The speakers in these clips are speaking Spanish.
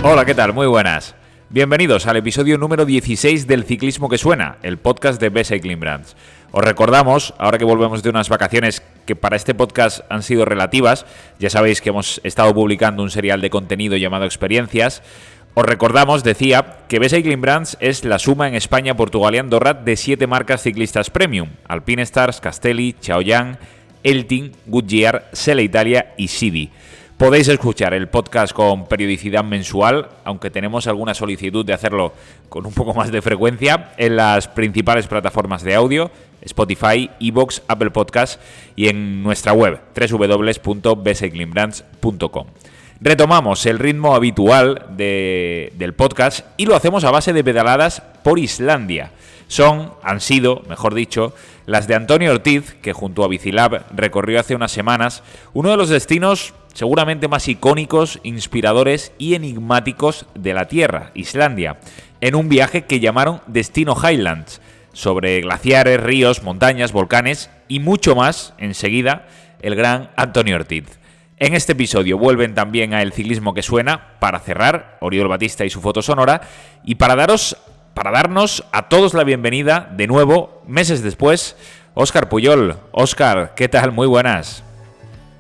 Hola, ¿qué tal? Muy buenas. Bienvenidos al episodio número 16 del Ciclismo que Suena, el podcast de Best Cycling Brands. Os recordamos, ahora que volvemos de unas vacaciones que para este podcast han sido relativas, ya sabéis que hemos estado publicando un serial de contenido llamado Experiencias. Os recordamos, decía, que Best Cycling Brands es la suma en España, Portugal y Andorra de 7 marcas ciclistas premium: Alpine Stars, Castelli, Chaoyang, Elting, Goodyear, Sella Italia y Sidi. Podéis escuchar el podcast con periodicidad mensual, aunque tenemos alguna solicitud de hacerlo con un poco más de frecuencia, en las principales plataformas de audio: Spotify, iVoox, Apple Podcasts y en nuestra web www.bestcyclingbrands.com. Retomamos el ritmo habitual del podcast y lo hacemos a base de pedaladas por Islandia. Han sido, mejor dicho, las de Antonio Ortiz, que junto a Bicilab recorrió hace unas semanas uno de los destinos seguramente más icónicos, inspiradores y enigmáticos de la Tierra, Islandia, en un viaje que llamaron Destino Highlands, sobre glaciares, ríos, montañas, volcanes y mucho más, enseguida, el gran Antonio Ortiz. En este episodio vuelven también a El Ciclismo que Suena, para cerrar, Oriol Batista y su foto sonora, y para darnos a todos la bienvenida, de nuevo, meses después, Óscar Puyol. Óscar, ¿qué tal? Muy buenas.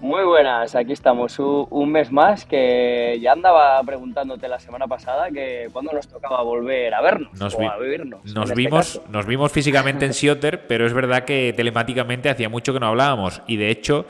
Muy buenas, aquí estamos un mes más, que ya andaba preguntándote la semana pasada que cuándo nos tocaba volver a vernos o a vivirnos. Nos vimos físicamente en Sioter, pero es verdad que telemáticamente hacía mucho que no hablábamos y de hecho,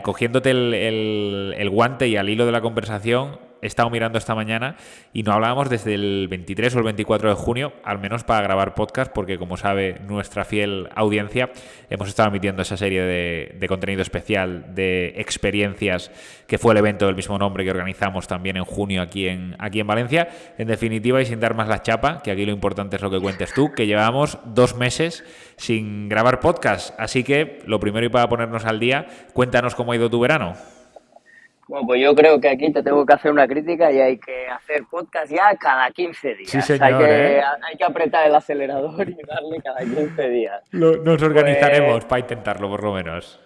cogiéndote el guante y al hilo de la conversación, he estado mirando esta mañana y no hablábamos desde el 23 o el 24 de junio, al menos para grabar podcast, porque como sabe nuestra fiel audiencia, hemos estado emitiendo esa serie de contenido especial de experiencias, que fue el evento del mismo nombre que organizamos también en junio aquí en Valencia. En definitiva, y sin dar más la chapa, que aquí lo importante es lo que cuentes tú, que llevamos 2 meses sin grabar podcast. Así que lo primero, y para ponernos al día, cuéntanos cómo ha ido tu verano. Bueno, pues yo creo que aquí te tengo que hacer una crítica y hay que hacer podcast ya cada 15 días. Sí, señor, hay que apretar el acelerador y darle cada 15 días. Nos organizaremos para intentarlo, por lo menos.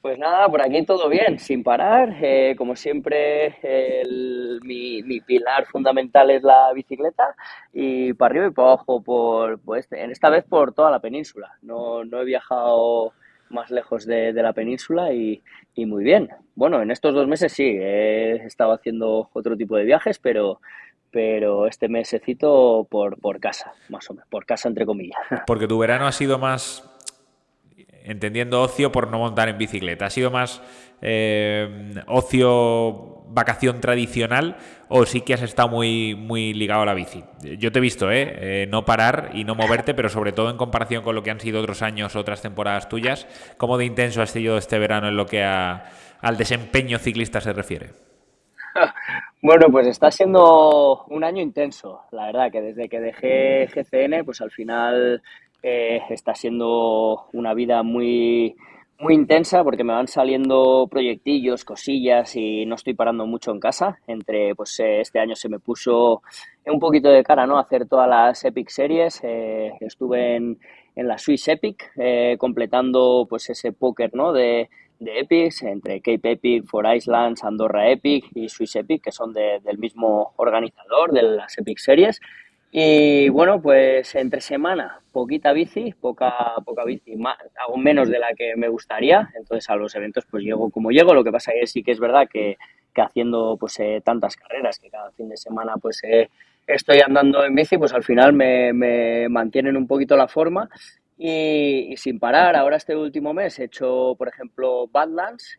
Pues nada, por aquí todo bien, sin parar. Como siempre, mi pilar fundamental es la bicicleta, y para arriba y para abajo, esta vez por toda la península. No he viajado más lejos de la península y muy bien. Bueno, en estos 2 meses sí, he estado haciendo otro tipo de viajes, pero este mesecito por casa, más o menos, por casa entre comillas. Porque tu verano ha sido más, entendiendo ocio por no montar en bicicleta, ¿ha sido más ocio, vacación tradicional, o sí que has estado muy, muy ligado a la bici? Yo te he visto no parar y no moverte, pero sobre todo en comparación con lo que han sido otros años, otras temporadas tuyas, ¿cómo de intenso ha sido este verano en lo que al desempeño ciclista se refiere? Bueno, pues está siendo un año intenso, la verdad, que desde que dejé GCN, pues al final está siendo una vida muy, muy intensa, porque me van saliendo proyectillos, cosillas, y no estoy parando mucho en casa. Este año se me puso un poquito de cara, ¿no?, hacer todas las Epic Series. Estuve en la Swiss Epic, completando pues ese póker, ¿no?, de Epics, entre Cape Epic, Four Islands, Andorra Epic y Swiss Epic, que son del mismo organizador de las Epic Series. Y bueno, pues entre semana, poca bici, hago menos de la que me gustaría. Entonces a los eventos pues llego como llego. Lo que pasa es que sí que es verdad que haciendo pues tantas carreras, que cada fin de semana pues estoy andando en bici, pues al final me mantienen un poquito la forma. Y sin parar. Ahora este último mes he hecho, por ejemplo, Badlands,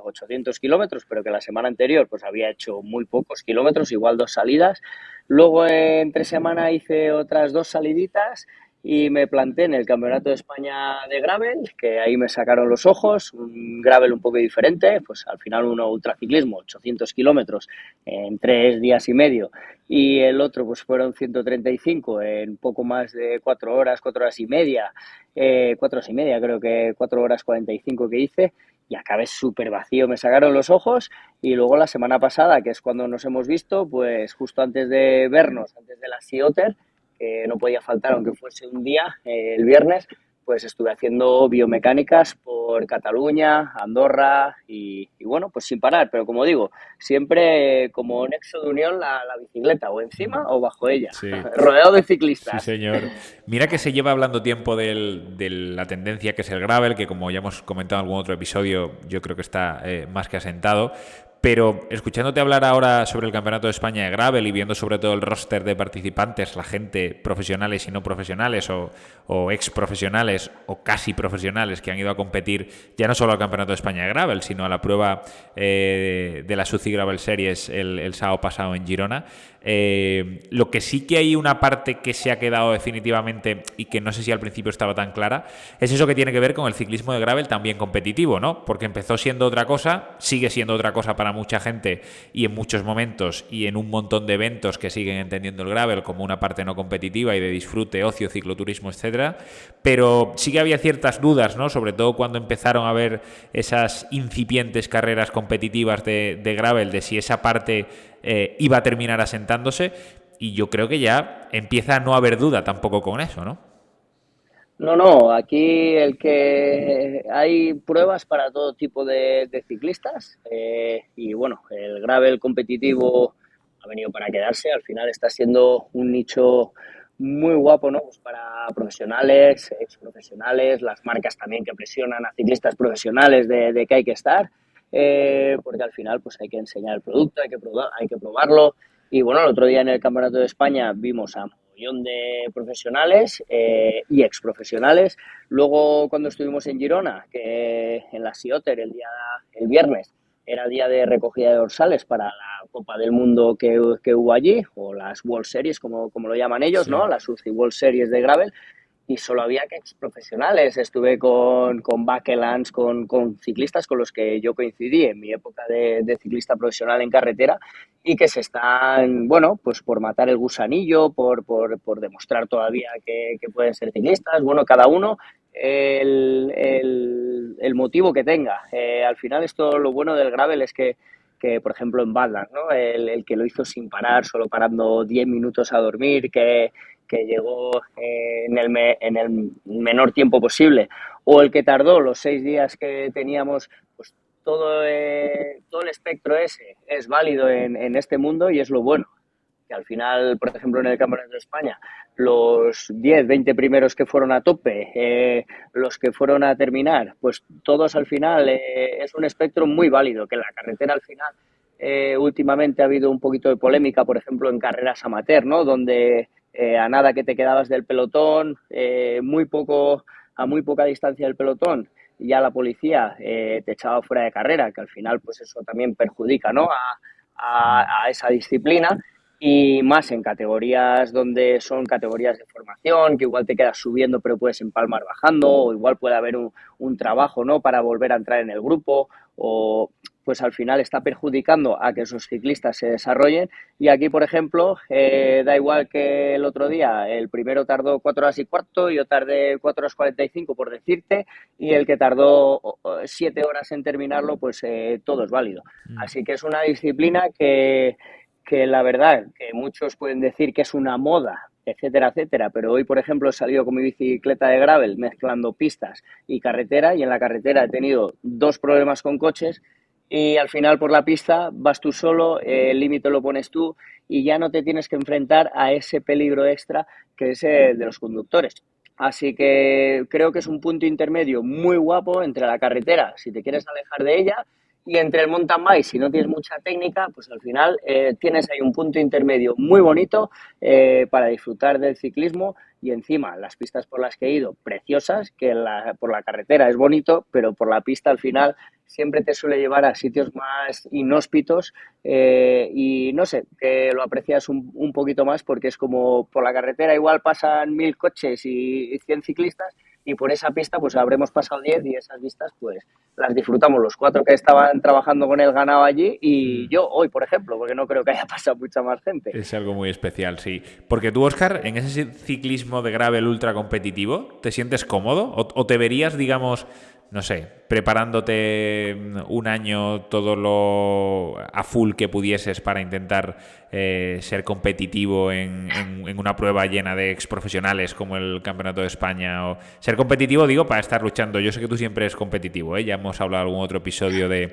800 kilómetros, pero que la semana anterior pues había hecho muy pocos kilómetros, igual 2 salidas. Luego entre semana hice otras 2 saliditas y me planté en el Campeonato de España de Gravel, que ahí me sacaron los ojos. Un gravel un poco diferente, pues al final uno ultraciclismo, 800 kilómetros en 3 días y medio, y el otro pues fueron 135 en poco más de 4 horas, 4 horas y media, 4 horas y media, creo que 4 horas 45 que hice, y acabé súper vacío, me sacaron los ojos. Y luego la semana pasada, que es cuando nos hemos visto, pues justo antes de vernos, antes de la Sea Otter, que no podía faltar aunque fuese un día, el viernes, pues estuve haciendo biomecánicas por Cataluña, Andorra y bueno, pues sin parar. Pero como digo, siempre como nexo de unión la bicicleta, o encima o bajo ella, Sí. rodeado de Sí, ciclistas. señor. Mira que se lleva hablando tiempo de la tendencia que es el gravel, que como ya hemos comentado en algún otro episodio, yo creo que está más que asentado. Pero escuchándote hablar ahora sobre el Campeonato de España de Gravel y viendo sobre todo el roster de participantes, la gente profesionales y no profesionales o ex profesionales o casi profesionales que han ido a competir ya no solo al Campeonato de España de Gravel, sino a la prueba de la Suzuki Gravel Series el sábado pasado en Girona. Lo que sí que hay una parte que se ha quedado definitivamente y que no sé si al principio estaba tan clara, es eso que tiene que ver con el ciclismo de gravel también competitivo, ¿no? Porque empezó siendo otra cosa, sigue siendo otra cosa para mucha gente y en muchos momentos y en un montón de eventos que siguen entendiendo el gravel como una parte no competitiva y de disfrute, ocio, cicloturismo, etcétera, pero sí que había ciertas dudas, ¿no? Sobre todo cuando empezaron a ver esas incipientes carreras competitivas de gravel, de si esa parte iba a terminar asentándose, y yo creo que ya empieza a no haber duda tampoco con eso, ¿no? No, no, aquí el que hay pruebas para todo tipo de ciclistas y bueno, el gravel competitivo ha venido para quedarse, al final está siendo un nicho muy guapo, ¿no? Pues para profesionales, ex profesionales, las marcas también que presionan a ciclistas profesionales de que hay que estar, porque al final pues hay que enseñar el producto, hay que probarlo y bueno, el otro día en el Campeonato de España vimos a mogollón de profesionales y exprofesionales. Luego, cuando estuvimos en Girona, que en la Sioter el viernes, era día de recogida de dorsales para la Copa del Mundo que hubo allí, o las World Series, como lo llaman ellos, Sí. ¿no? Las UCI World Series de Gravel, y solo había que ex profesionales. Estuve con Bakelans, con ciclistas con los que yo coincidí en mi época de ciclista profesional en carretera y que se están, bueno, pues por matar el gusanillo, por demostrar todavía que pueden ser ciclistas, bueno, cada uno el motivo que tenga. Al final esto, lo bueno del gravel es que por ejemplo en Badland, ¿no? El que lo hizo sin parar, solo parando 10 minutos a dormir, que llegó en el menor tiempo posible, o el que tardó los 6 días que teníamos, pues todo el espectro ese es válido en este mundo y es lo bueno. Que al final, por ejemplo, en el Campeonato de España, los 10, 20 primeros que fueron a tope, los que fueron a terminar, pues todos al final es un espectro muy válido, que en la carretera al final últimamente ha habido un poquito de polémica, por ejemplo, en carreras amateur, ¿no? Donde a nada que te quedabas del pelotón, a muy poca distancia del pelotón, ya la policía te echaba fuera de carrera, que al final pues eso también perjudica, ¿no? A esa disciplina y más en categorías donde son categorías de formación, que igual te quedas subiendo pero puedes empalmar bajando, o igual puede haber un trabajo, ¿no? Para volver a entrar en el grupo, o pues al final está perjudicando a que esos ciclistas se desarrollen. Y aquí, por ejemplo, da igual que el otro día, el primero tardó 4 horas y cuarto, yo tardé 4 horas 45 por decirte, y el que tardó 7 horas en terminarlo, pues todo es válido. Así que es una disciplina que la verdad, que muchos pueden decir que es una moda, etcétera, etcétera, pero hoy, por ejemplo, he salido con mi bicicleta de gravel mezclando pistas y carretera, y en la carretera he tenido 2 problemas con coches, y al final por la pista vas tú solo, el límite lo pones tú y ya no te tienes que enfrentar a ese peligro extra que es el de los conductores. Así que creo que es un punto intermedio muy guapo entre la carretera, si te quieres alejar de ella, y entre el mountain bike, si no tienes mucha técnica, pues al final tienes ahí un punto intermedio muy bonito para disfrutar del ciclismo. Y encima las pistas por las que he ido, preciosas, que por la carretera es bonito, pero por la pista al final siempre te suele llevar a sitios más inhóspitos y no sé, que lo aprecias un poquito más, porque es como por la carretera igual pasan 1000 coches y 100 ciclistas, y por esa pista pues habremos pasado 10, y esas vistas pues las disfrutamos los 4 que estaban trabajando con el ganado allí y yo hoy, por ejemplo, porque no creo que haya pasado mucha más gente. Es algo muy especial, sí. Porque tú, Óscar, en ese ciclismo de gravel ultra competitivo, ¿te sientes cómodo? O te verías, digamos, no sé, preparándote un año todo lo a full que pudieses para intentar ser competitivo en una prueba llena de exprofesionales como el Campeonato de España? O ser competitivo, digo, para estar luchando. Yo sé que tú siempre eres competitivo, ¿eh? Ya hemos hablado en algún otro episodio de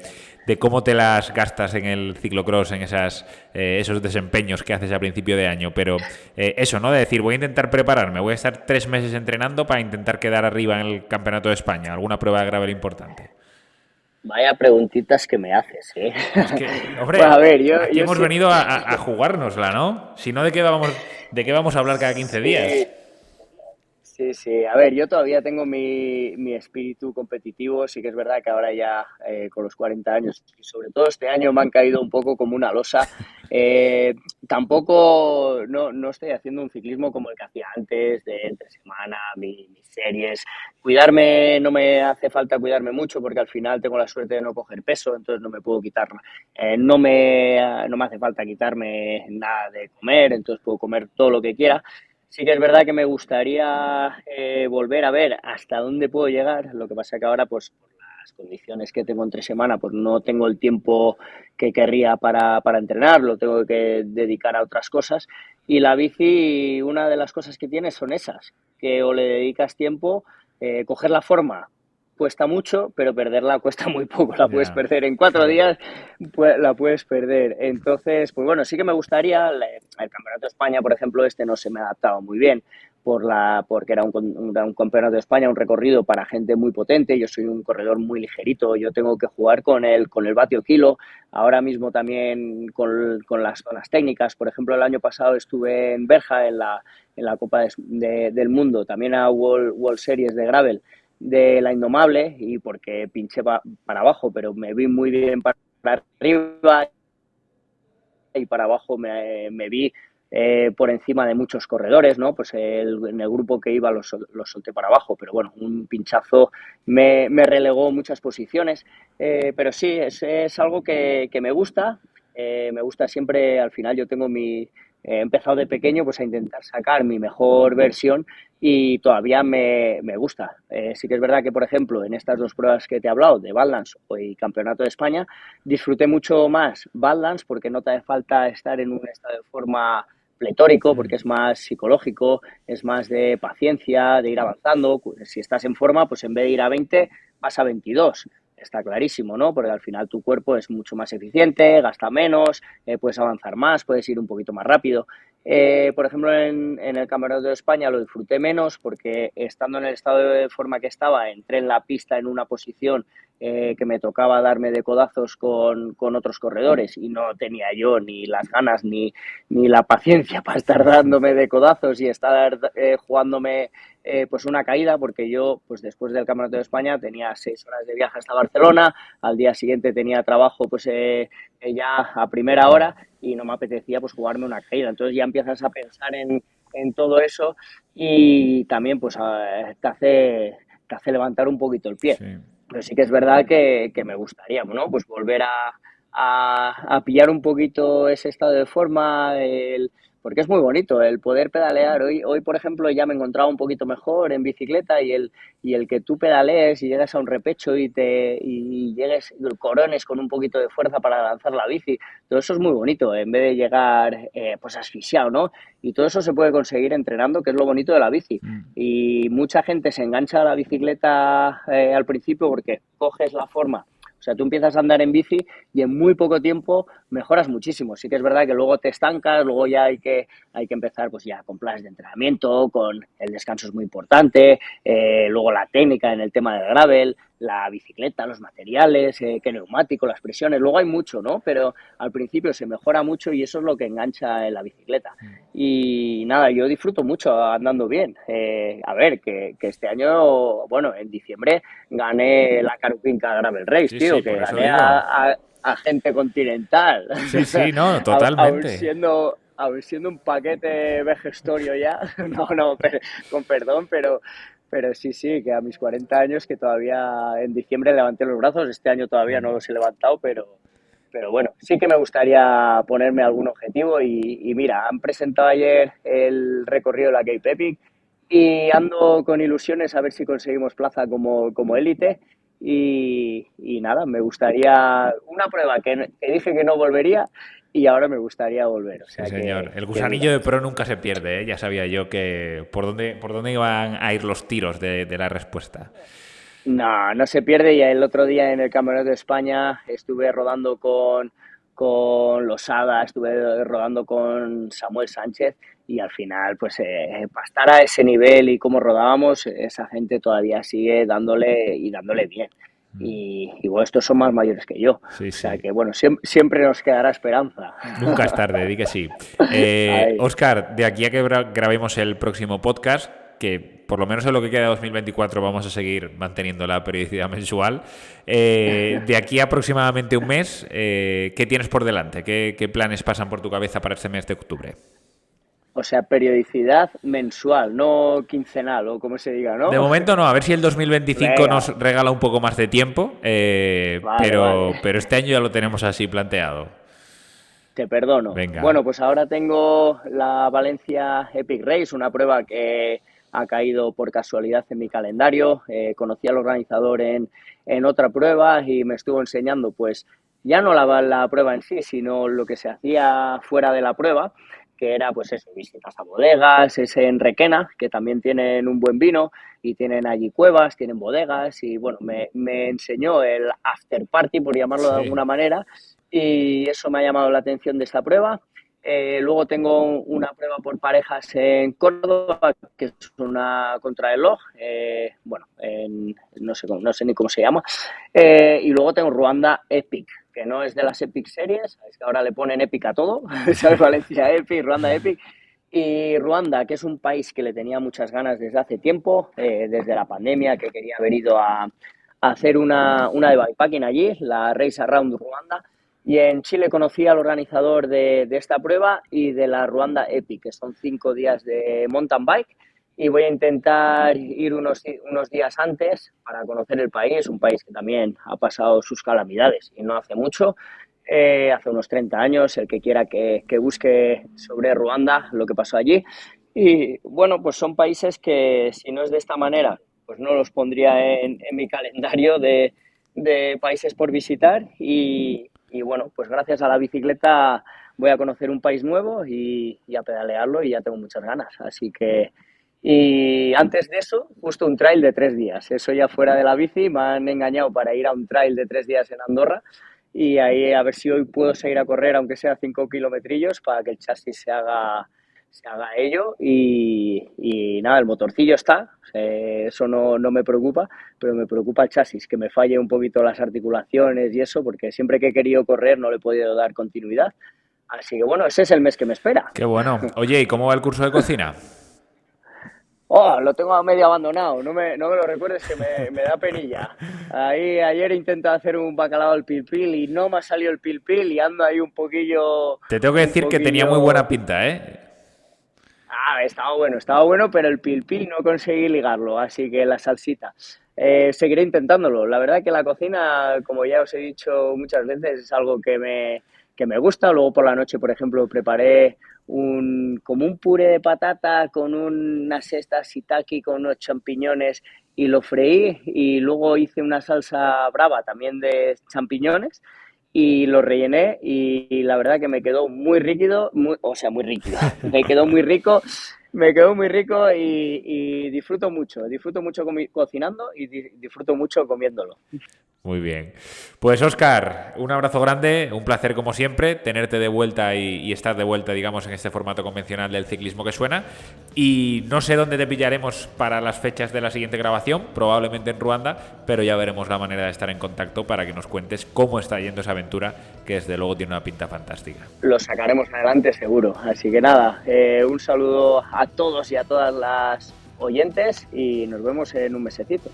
cómo te las gastas en el ciclocross, en esos desempeños que haces a principio de año. Pero eso, ¿no? De decir, voy a intentar prepararme, voy a estar 3 meses entrenando para intentar quedar arriba en el Campeonato de España, alguna prueba de gravel importante. Vaya preguntitas que me haces, ¿eh? Es que, Bueno, a hombre, ver, aquí yo hemos sí, venido a jugárnosla, ¿no? Si no, ¿de qué vamos a hablar cada 15 días? sí, sí, sí. A ver, yo todavía tengo mi espíritu competitivo. Sí que es verdad que ahora ya con los 40 años y sobre todo este año me han caído un poco como una losa. Eh, Tampoco no estoy haciendo un ciclismo como el que hacía antes, de entre semana, mis series. Cuidarme, no me hace falta cuidarme mucho porque al final tengo la suerte de no coger peso, entonces no me puedo quitar, no me hace falta quitarme nada de comer, entonces puedo comer todo lo que quiera. Sí que es verdad que me gustaría volver a ver hasta dónde puedo llegar. Lo que pasa es que ahora, pues, por las condiciones que tengo entre semana, pues no tengo el tiempo que querría para entrenar, lo tengo que dedicar a otras cosas. Y la bici, una de las cosas que tiene son esas, que o le dedicas tiempo, coger la forma cuesta mucho, pero perderla cuesta muy poco. La puedes Ya, perder en 4 días, claro. pues la puedes perder. Entonces, pues bueno, sí que me gustaría. El Campeonato de España, por ejemplo, este no se me adaptaba muy bien porque era un campeonato de España, un recorrido para gente muy potente. Yo soy un corredor muy ligerito, yo tengo que jugar con el vatio kilo. Ahora mismo también con las zonas técnicas. Por ejemplo, el año pasado estuve en Berja en la Copa del Mundo, también a World Series de Gravel de la Indomable, y porque pinché para abajo, pero me vi muy bien para arriba y para abajo me vi por encima de muchos corredores, ¿no? Pues en el grupo que iba los solté para abajo, pero bueno, un pinchazo me relegó muchas posiciones, pero sí, es algo que me gusta siempre. Al final yo tengo he empezado de pequeño pues a intentar sacar mi mejor versión y todavía me gusta. Sí que es verdad que, por ejemplo, en estas dos pruebas que te he hablado, de Badlands y Campeonato de España, disfruté mucho más Badlands porque no te hace falta estar en un estado de forma pletórico, porque es más psicológico, es más de paciencia, de ir avanzando. Si estás en forma, pues en vez de ir a 20, vas a 22. Está clarísimo, ¿no? Porque al final tu cuerpo es mucho más eficiente, gasta menos, puedes avanzar más, puedes ir un poquito más rápido. Por ejemplo, en el Campeonato de España lo disfruté menos porque estando en el estado de forma que estaba, entré en la pista en una posición que me tocaba darme de codazos con otros corredores y no tenía yo ni las ganas ni la paciencia para estar dándome de codazos y estar jugándome pues una caída, porque yo pues después del Campeonato de España tenía 6 horas de viaje hasta Barcelona, al día siguiente tenía trabajo pues ya a primera hora y no me apetecía pues jugarme una caída. Entonces ya empiezas a pensar en todo eso y también pues te hace levantar un poquito el pie. Sí. Pero sí que es verdad que me gustaría, ¿no? Pues volver a pillar un poquito ese estado de forma, porque es muy bonito el poder pedalear. Hoy, por ejemplo, ya me encontraba un poquito mejor en bicicleta y el que tú pedalees y llegues a un repecho y llegues, corones con un poquito de fuerza para lanzar la bici, todo eso es muy bonito, en vez de llegar pues asfixiado, ¿no? Y todo eso se puede conseguir entrenando, que es lo bonito de la bici. Y mucha gente se engancha a la bicicleta al principio porque coges la forma. O sea, tú empiezas a andar en bici y en muy poco tiempo mejoras muchísimo. Sí que es verdad que luego te estancas, luego ya hay que empezar pues ya con planes de entrenamiento, con el descanso es muy importante, luego la técnica en el tema del gravel, la bicicleta, los materiales, qué neumático, las presiones, luego hay mucho, ¿no? Pero al principio se mejora mucho y eso es lo que engancha en la bicicleta. Y nada, yo disfruto mucho andando bien. A ver, que este año, bueno, en diciembre gané la Caruquinca Gravel Race, Sí, tío, sí, que por eso gané digo. a gente continental. Sí, sí, no, Aún totalmente. siendo un paquete vejestorio ya, no, con perdón, pero sí, sí, que a mis 40 años, que todavía en diciembre levanté los brazos, este año todavía no los he levantado, pero bueno, sí que me gustaría ponerme algún objetivo y mira, han presentado ayer el recorrido de la Cape Epic y ando con ilusiones a ver si conseguimos plaza como élite y nada, me gustaría una prueba que dije que no volvería y ahora me gustaría volver. O Sí, sea señor. El que mira, gusanillo de pro nunca se pierde, ¿eh? Ya sabía yo que por dónde iban a ir los tiros de la respuesta. no, no se pierde. Y el otro día en el Campeonato de España estuve rodando con Losada, estuve rodando con Samuel Sánchez y al final, pues para estar a ese nivel y como rodábamos, esa gente todavía sigue dándole y dándole bien. Y bueno, estos son más mayores que yo. Sí, O sea sí. que bueno, siempre nos quedará esperanza. Nunca es tarde, di que sí. Ahí. Óscar, de aquí a que grabemos el próximo podcast, que por lo menos en lo que queda de 2024 vamos a seguir manteniendo la periodicidad mensual, de aquí a aproximadamente un mes, ¿qué tienes por delante? ¿Qué planes pasan por tu cabeza para este mes de octubre? O sea, periodicidad mensual, no quincenal o como se diga, De ¿no? momento no, a ver si el 2025 nos Venga, regala un poco más de tiempo, vale, vale. pero este año ya lo tenemos así planteado. Te perdono. Venga. Bueno, pues ahora tengo la Valencia Epic Race, una prueba que ha caído por casualidad en mi calendario. Conocí al organizador en otra prueba y me estuvo enseñando, pues, ya no la prueba en sí, sino lo que se hacía fuera de la prueba, que era, pues, eso, visitas a bodegas, es en Requena, que también tienen un buen vino y tienen allí cuevas, tienen bodegas y, bueno, me enseñó el after party, por llamarlo de Sí. alguna manera, y eso me ha llamado la atención de esta prueba. Luego tengo una prueba por parejas en Córdoba, que es una contrarreloj, bueno, no sé ni cómo se llama. Y luego tengo Ruanda Epic, que no es de las Epic series, es que ahora le ponen Epic a todo, ¿sabes? Valencia Epic, Ruanda Epic. Y Ruanda, que es un país que le tenía muchas ganas desde hace tiempo, desde la pandemia, que quería haber ido a hacer una de bikepacking allí, la Race Around Ruanda. Y en Chile conocí al organizador de esta prueba y de la Ruanda Epic, que son 5 días de mountain bike. Y voy a intentar ir unos días antes para conocer el país, un país que también ha pasado sus calamidades y no hace mucho, hace unos 30 años, el que quiera que busque sobre Ruanda lo que pasó allí. Y bueno, pues son países que si no es de esta manera, pues no los pondría en mi calendario de países por visitar y bueno, pues gracias a la bicicleta voy a conocer un país nuevo y a pedalearlo y ya tengo muchas ganas. Así que, y antes de eso, justo un trail de 3 días. Eso ya fuera de la bici, me han engañado para ir a un trail de 3 días en Andorra y ahí a ver si hoy puedo seguir a correr, aunque sea 5 kilometrillos, para que el chasis se haga ello y nada, el motorcillo está, eso no me preocupa, pero me preocupa el chasis, que me falle un poquito las articulaciones y eso, porque siempre que he querido correr no le he podido dar continuidad. Así que bueno, ese es el mes que me espera. Qué bueno. Oye, ¿y cómo va el curso de cocina? Oh, lo tengo a medio abandonado, no me lo recuerdes que me da penilla. Ahí ayer he intentado hacer un bacalao al pil pil y no me ha salido el pil pil y ando ahí un poquillo, Te tengo que un decir que tenía muy buena poquillo. pinta, ¿eh? Estaba bueno, pero el pil pil no conseguí ligarlo, así que la salsita. Seguiré intentándolo. La verdad que la cocina, como ya os he dicho muchas veces, es algo que me gusta. Luego por la noche, por ejemplo, preparé como un puré de patata con unas cestas shiitake, con unos champiñones y lo freí. Y luego hice una salsa brava también de champiñones y lo rellené y la verdad que me quedó muy líquido, o sea, muy líquido, me quedó muy rico y disfruto mucho cocinando y disfruto mucho comiéndolo. Muy bien. Pues Óscar, un abrazo grande, un placer como siempre tenerte de vuelta y estar de vuelta, digamos, en este formato convencional del ciclismo que suena. Y no sé dónde te pillaremos para las fechas de la siguiente grabación, probablemente en Ruanda, pero ya veremos la manera de estar en contacto para que nos cuentes cómo está yendo esa aventura, que desde luego tiene una pinta fantástica. Lo sacaremos adelante seguro. Así que nada, un saludo a todos y a todas las oyentes y nos vemos en un mesecito.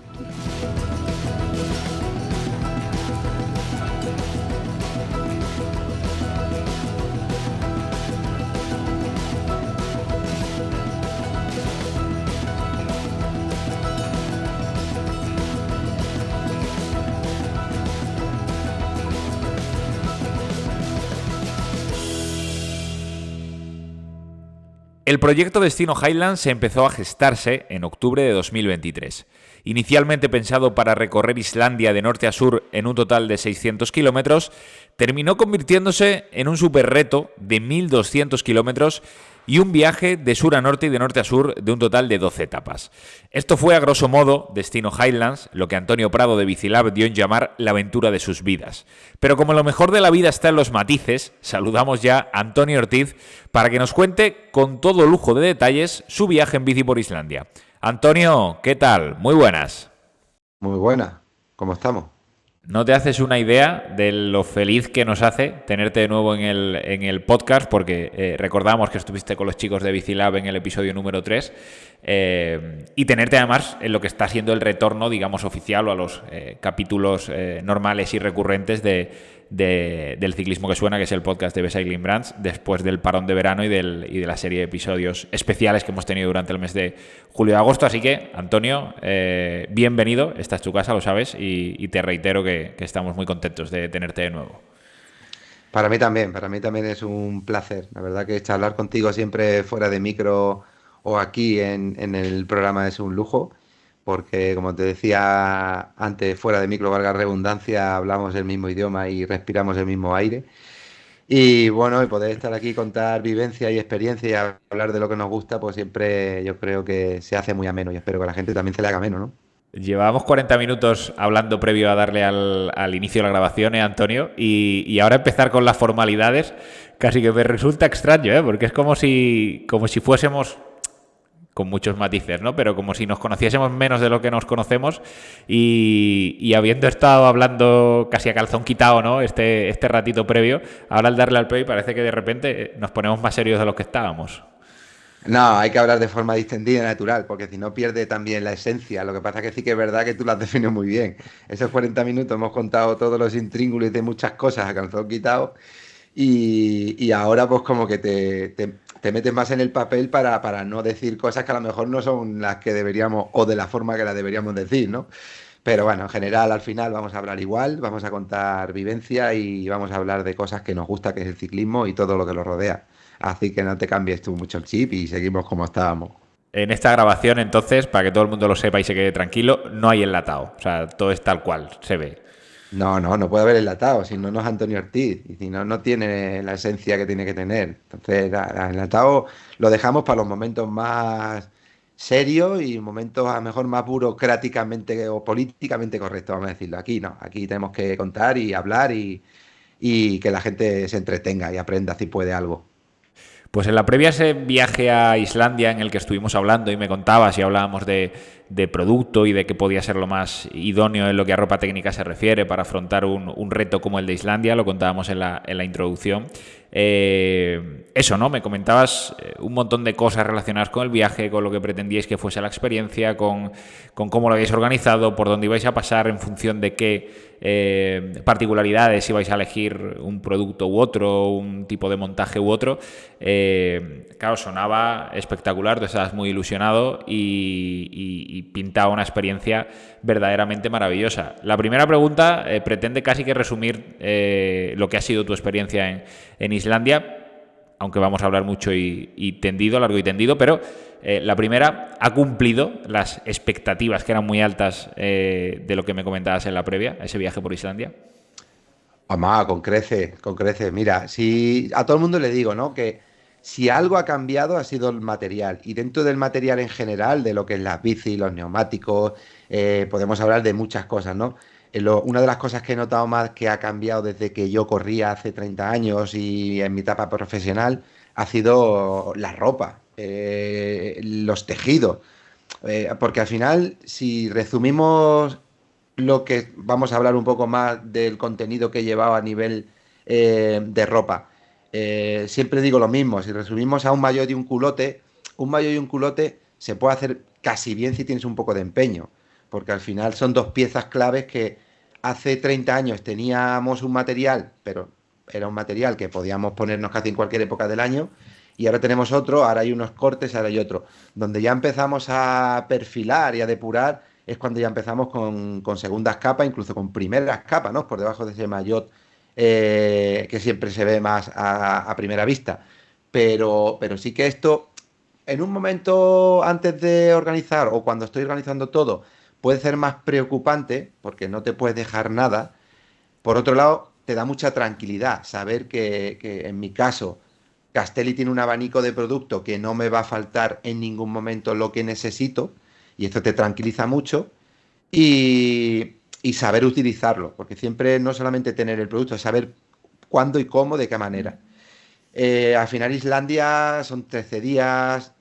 El proyecto Destino Highlands se empezó a gestarse en octubre de 2023 Inicialmente pensado para recorrer Islandia de norte a sur en un total de 600 kilómetros, terminó convirtiéndose en un super reto de 1.200 kilómetros y un viaje de sur a norte y de norte a sur de un total de 12 etapas. Esto fue, a grosso modo, destino Highlands, lo que Antonio Prado de Bicilab dio en llamar la aventura de sus vidas. Pero como lo mejor de la vida está en los matices, saludamos ya a Antonio Ortiz para que nos cuente con todo lujo de detalles su viaje en bici por Islandia. Antonio, ¿qué tal? Muy buenas. Muy buena, ¿cómo estamos? No te haces una idea de lo feliz que nos hace tenerte de nuevo en el podcast, porque recordamos que estuviste con los chicos de Bicilab en el episodio número 3, y tenerte además en lo que está siendo el retorno, digamos, oficial o a los capítulos normales y recurrentes del Ciclismo que Suena, que es el podcast de Bcycling Brands, después del parón de verano y de la serie de episodios especiales que hemos tenido durante el mes de julio y agosto. Así que, Antonio, bienvenido, esta es tu casa, lo sabes, y te reitero que estamos muy contentos de tenerte de nuevo. Para mí también es un placer. La verdad que charlar contigo siempre fuera de micro o aquí en el programa es un lujo, porque como te decía antes, fuera de micro, valga redundancia, hablamos el mismo idioma y respiramos el mismo aire. Y bueno, y poder estar aquí, contar vivencia y experiencia y hablar de lo que nos gusta, pues siempre yo creo que se hace muy ameno y espero que a la gente también se le haga ameno, ¿no? Llevábamos 40 minutos hablando previo a darle al inicio de la grabación, Antonio, y ahora empezar con las formalidades casi que me resulta extraño, porque es como si fuésemos, con muchos matices, ¿no? Pero como si nos conociésemos menos de lo que nos conocemos y habiendo estado hablando casi a calzón quitado, ¿no? Este ratito previo, ahora al darle al play parece que de repente nos ponemos más serios de lo que estábamos. No, hay que hablar de forma distendida y natural, porque si no pierde también la esencia. Lo que pasa es que sí que es verdad que tú lo has definido muy bien. Esos 40 minutos hemos contado todos los intríngulis de muchas cosas a calzón quitado y ahora pues como que te metes más en el papel para no decir cosas que a lo mejor no son las que deberíamos o de la forma que las deberíamos decir, ¿no? Pero bueno, en general al final vamos a hablar igual, vamos a contar vivencia y vamos a hablar de cosas que nos gusta, que es el ciclismo y todo lo que lo rodea. Así que no te cambies tú mucho el chip y seguimos como estábamos. En esta grabación, entonces, para que todo el mundo lo sepa y se quede tranquilo, no hay enlatado. O sea, todo es tal cual, se ve. No puede haber enlatado, si no, no es Antonio Ortiz, y si no, no tiene la esencia que tiene que tener. Entonces, el enlatado lo dejamos para los momentos más serios y momentos a lo mejor más burocráticamente o políticamente correctos, vamos a decirlo. Aquí no, aquí tenemos que contar y hablar y que la gente se entretenga y aprenda si puede algo. Pues en la previa ese viaje a Islandia en el que estuvimos hablando y me contabas y hablábamos de producto y de qué podía ser lo más idóneo en lo que a ropa técnica se refiere para afrontar un reto como el de Islandia, lo contábamos en la introducción. Eso, ¿no? Me comentabas un montón de cosas relacionadas con el viaje, con lo que pretendíais que fuese la experiencia, con cómo lo habéis organizado, por dónde ibais a pasar, en función de qué particularidades ibais a elegir un producto u otro, un tipo de montaje u otro. Claro, sonaba espectacular, tú estabas muy ilusionado y pintaba una experiencia verdaderamente maravillosa. La primera pregunta pretende casi que resumir lo que ha sido tu experiencia en Islandia, aunque vamos a hablar mucho y tendido, largo y tendido, pero la primera, ¿ha cumplido las expectativas que eran muy altas de lo que me comentabas en la previa, ese viaje por Islandia? Mamá, con creces, con creces. Mira, si a todo el mundo le digo, ¿no? Que si algo ha cambiado ha sido el material. Y dentro del material en general, de lo que es las bicis, los neumáticos, podemos hablar de muchas cosas, ¿no? Una de las cosas que he notado más que ha cambiado desde que yo corría hace 30 años y en mi etapa profesional ha sido la ropa, los tejidos. Porque al final, si resumimos lo que vamos a hablar un poco más del contenido que he llevado a nivel de ropa. Siempre digo lo mismo, si resumimos a un maillot y un culote se puede hacer casi bien si tienes un poco de empeño, porque al final son dos piezas claves que hace 30 años teníamos un material, pero era un material que podíamos ponernos casi en cualquier época del año, y ahora tenemos otro, ahora hay unos cortes, ahora hay otro. Donde ya empezamos a perfilar y a depurar es cuando ya empezamos con segundas capas, incluso con primeras capas, ¿no? Por debajo de ese maillot que siempre se ve más a primera vista. Pero sí que esto, en un momento antes de organizar o cuando estoy organizando todo, puede ser más preocupante porque no te puedes dejar nada. Por otro lado, te da mucha tranquilidad saber que en mi caso, Castelli tiene un abanico de producto que no me va a faltar en ningún momento lo que necesito, y esto te tranquiliza mucho, y saber utilizarlo, porque siempre no solamente tener el producto, es saber cuándo y cómo, de qué manera. Al final Islandia son 13 días,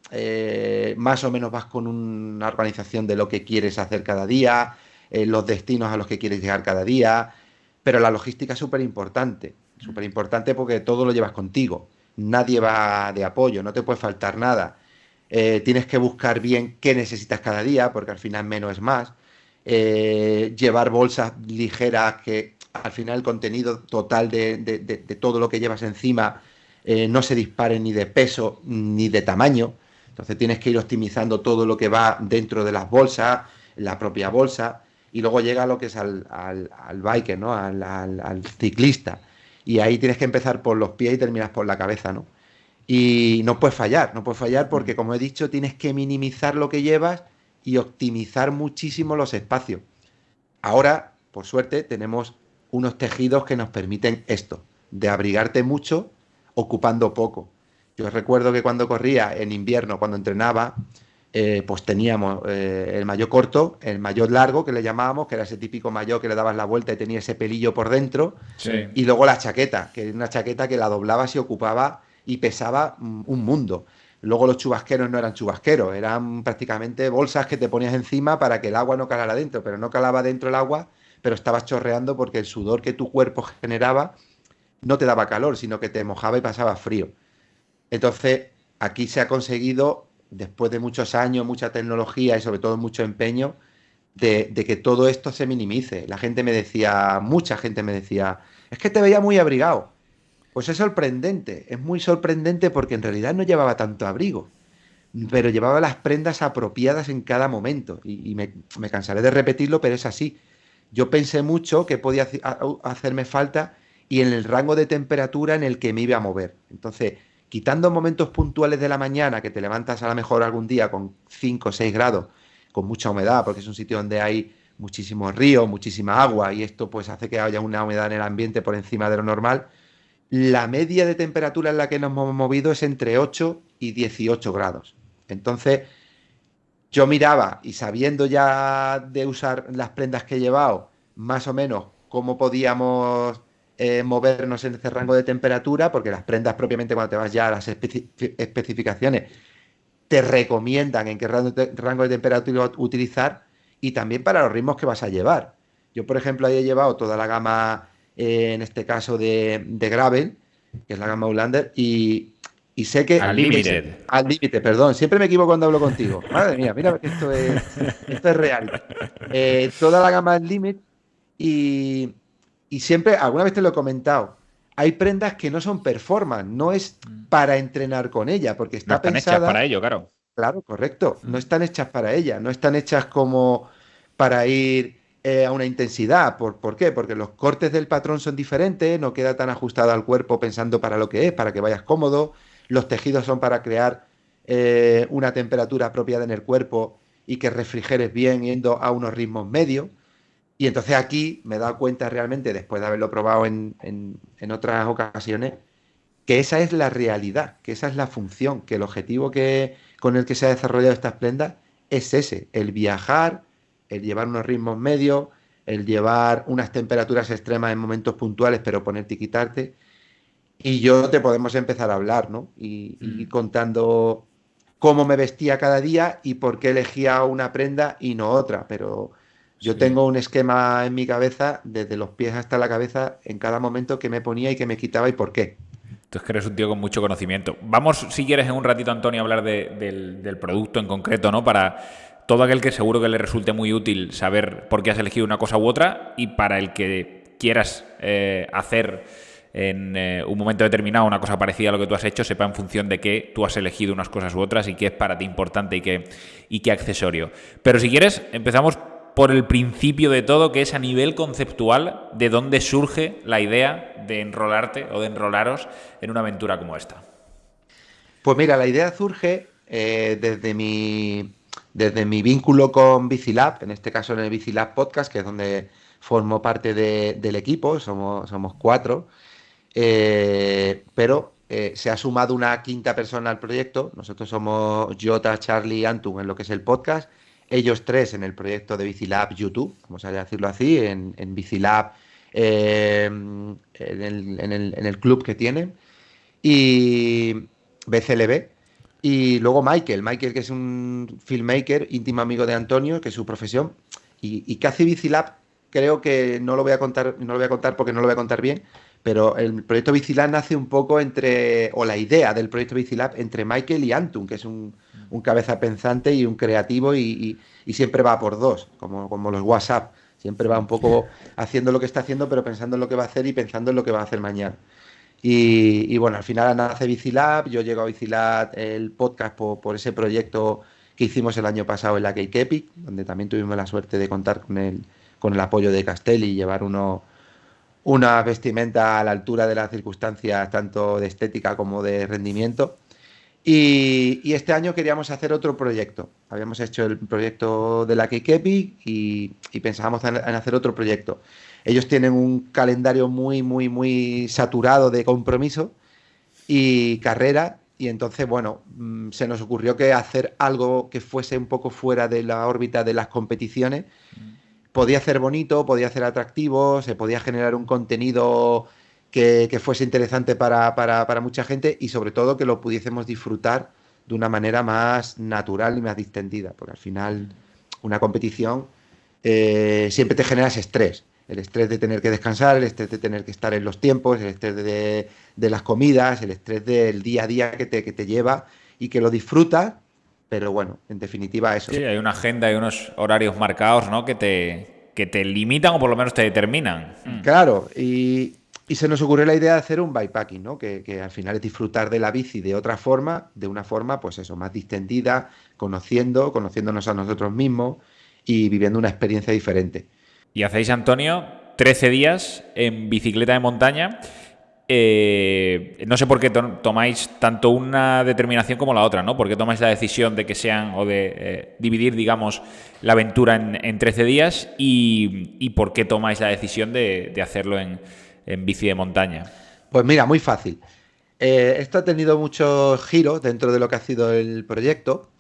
más o menos vas con una organización de lo que quieres hacer cada día, los destinos a los que quieres llegar cada día, pero la logística es súper importante porque todo lo llevas contigo, nadie va de apoyo, no te puede faltar nada. Tienes que buscar bien qué necesitas cada día, porque al final menos es más. Llevar bolsas ligeras que al final el contenido total de todo lo que llevas encima no se dispare ni de peso ni de tamaño. Entonces tienes que ir optimizando todo lo que va dentro de las bolsas, la propia bolsa, y luego llega lo que es al biker, ¿no? Al ciclista. Y ahí tienes que empezar por los pies y terminas por la cabeza, ¿no? Y no puedes fallar porque, como he dicho, tienes que minimizar lo que llevas y optimizar muchísimo los espacios. Ahora, por suerte, tenemos unos tejidos que nos permiten esto, de abrigarte mucho ocupando poco. Yo recuerdo que cuando corría en invierno, cuando entrenaba, pues teníamos el maillot corto, el maillot largo, que le llamábamos, que era ese típico maillot que le dabas la vuelta y tenía ese pelillo por dentro, Sí. y luego la chaqueta, que era una chaqueta que la doblabas y ocupaba y pesaba un mundo. Luego los chubasqueros no eran chubasqueros, eran prácticamente bolsas que te ponías encima para que el agua no calara dentro, pero no calaba dentro el agua, pero estabas chorreando porque el sudor que tu cuerpo generaba no te daba calor, sino que te mojaba y pasaba frío. Entonces, aquí se ha conseguido, después de muchos años, mucha tecnología y sobre todo mucho empeño, de que todo esto se minimice. La gente me decía, mucha gente me decía, es que te veía muy abrigado. Pues es muy sorprendente porque en realidad no llevaba tanto abrigo, pero llevaba las prendas apropiadas en cada momento. Y me cansaré de repetirlo, pero es así. Yo pensé mucho que podía hacerme falta y en el rango de temperatura en el que me iba a mover. Entonces, quitando momentos puntuales de la mañana, que te levantas a lo mejor algún día con 5 o 6 grados, con mucha humedad, porque es un sitio donde hay muchísimos ríos, muchísima agua, y esto pues hace que haya una humedad en el ambiente por encima de lo normal. La media de temperatura en la que nos hemos movido es entre 8 y 18 grados. Entonces, yo miraba y sabiendo ya de usar las prendas que he llevado, más o menos cómo podíamos movernos en ese rango de temperatura, porque las prendas propiamente cuando te vas ya a las especificaciones te recomiendan en qué rango de temperatura utilizar y también para los ritmos que vas a llevar. Yo, por ejemplo, ahí he llevado toda la gama, en este caso de Gravel, que es la gama Outlander, y sé que... Unlimited. Al límite, perdón. Siempre me equivoco cuando hablo contigo. Madre mía, mira que esto es real. Toda la gama Unlimited y, y siempre, alguna vez te lo he comentado, hay prendas que no son performance, no es para entrenar con ella, porque No está están hechas pensada... para ello, claro. Claro, correcto. No están hechas para ella, no están hechas como para ir a una intensidad. ¿Por qué? Porque los cortes del patrón son diferentes, no queda tan ajustado al cuerpo pensando para lo que es, para que vayas cómodo. Los tejidos son para crear una temperatura apropiada en el cuerpo y que refrigeres bien yendo a unos ritmos medios. Y entonces aquí me he dado cuenta realmente, después de haberlo probado en otras ocasiones, que esa es la realidad, que esa es la función, que el objetivo con el que se ha desarrollado estas prendas es ese, el viajar, el llevar unos ritmos medios, el llevar unas temperaturas extremas en momentos puntuales, pero ponerte y quitarte. Y yo te podemos empezar a hablar, ¿no? Y ir contando cómo me vestía cada día y por qué elegía una prenda y no otra, pero yo Sí. tengo un esquema en mi cabeza, desde los pies hasta la cabeza, en cada momento que me ponía y que me quitaba y por qué. Tú es que eres un tío con mucho conocimiento. Vamos, si quieres, en un ratito, Antonio, a hablar del producto en concreto, ¿no? Para todo aquel que seguro que le resulte muy útil saber por qué has elegido una cosa u otra y para el que quieras hacer en un momento determinado una cosa parecida a lo que tú has hecho, sepa en función de qué tú has elegido unas cosas u otras y qué es para ti importante y qué accesorio. Pero si quieres, empezamos por el principio de todo, que es a nivel conceptual, de dónde surge la idea de enrolarte o de enrolaros en una aventura como esta. Pues mira, la idea surge desde desde mi vínculo con Bicilab, en este caso en el Bicilab Podcast, que es donde formo parte del equipo, somos 4, pero se ha sumado una quinta persona al proyecto. Nosotros somos Jota, Charlie y Antun en lo que es el podcast, ellos 3 en el proyecto de Bicilab YouTube, vamos a decirlo así, en Bicilab, en el club que tienen, y BCLB. Y luego Michael, que es un filmmaker, íntimo amigo de Antonio, que es su profesión, y que hace Bicilab, creo que no lo voy a contar, no lo voy a contar porque no lo voy a contar bien, pero el proyecto Bicilab nace un poco o la idea del proyecto Bicilab entre Michael y Antun, que es un cabeza pensante y un creativo y siempre va por dos, como los WhatsApp. Siempre va un poco haciendo lo que está haciendo, pero pensando en lo que va a hacer y pensando en lo que va a hacer mañana. Y bueno, al final nace Bicilab, yo llego a Bicilab el podcast por ese proyecto que hicimos el año pasado en la Cake Epic, donde también tuvimos la suerte de contar con el apoyo de Castelli y llevar una vestimenta a la altura de las circunstancias, tanto de estética como de rendimiento. Y este año queríamos hacer otro proyecto. Habíamos hecho el proyecto de la Cake Epic y pensábamos en hacer otro proyecto. Ellos tienen un calendario muy, muy, muy saturado de compromiso y carrera. Y entonces, bueno, se nos ocurrió que hacer algo que fuese un poco fuera de la órbita de las competiciones podía ser bonito, podía ser atractivo, se podía generar un contenido que fuese interesante para mucha gente y sobre todo que lo pudiésemos disfrutar de una manera más natural y más distendida, porque al final una competición siempre te genera ese estrés. El estrés de tener que descansar, el estrés de tener que estar en los tiempos, el estrés de las comidas, el estrés del día a día que te lleva y que lo disfrutas, pero bueno, en definitiva eso. Sí, hay una agenda y unos horarios marcados, ¿no? Que te limitan o por lo menos te determinan. Claro, y se nos ocurrió la idea de hacer un bikepacking, ¿no? Que al final es disfrutar de la bici de otra forma, de una forma, pues eso, más distendida, conociéndonos a nosotros mismos y viviendo una experiencia diferente. Y hacéis, Antonio, 13 días en bicicleta de montaña. No sé por qué tomáis tanto una determinación como la otra, ¿no? ¿Por qué tomáis la decisión de que sean o de dividir, digamos, la aventura en 13 días? ¿Y por qué tomáis la decisión de hacerlo en bici de montaña? Pues mira, muy fácil. Esto ha tenido muchos giros dentro de lo que ha sido el proyecto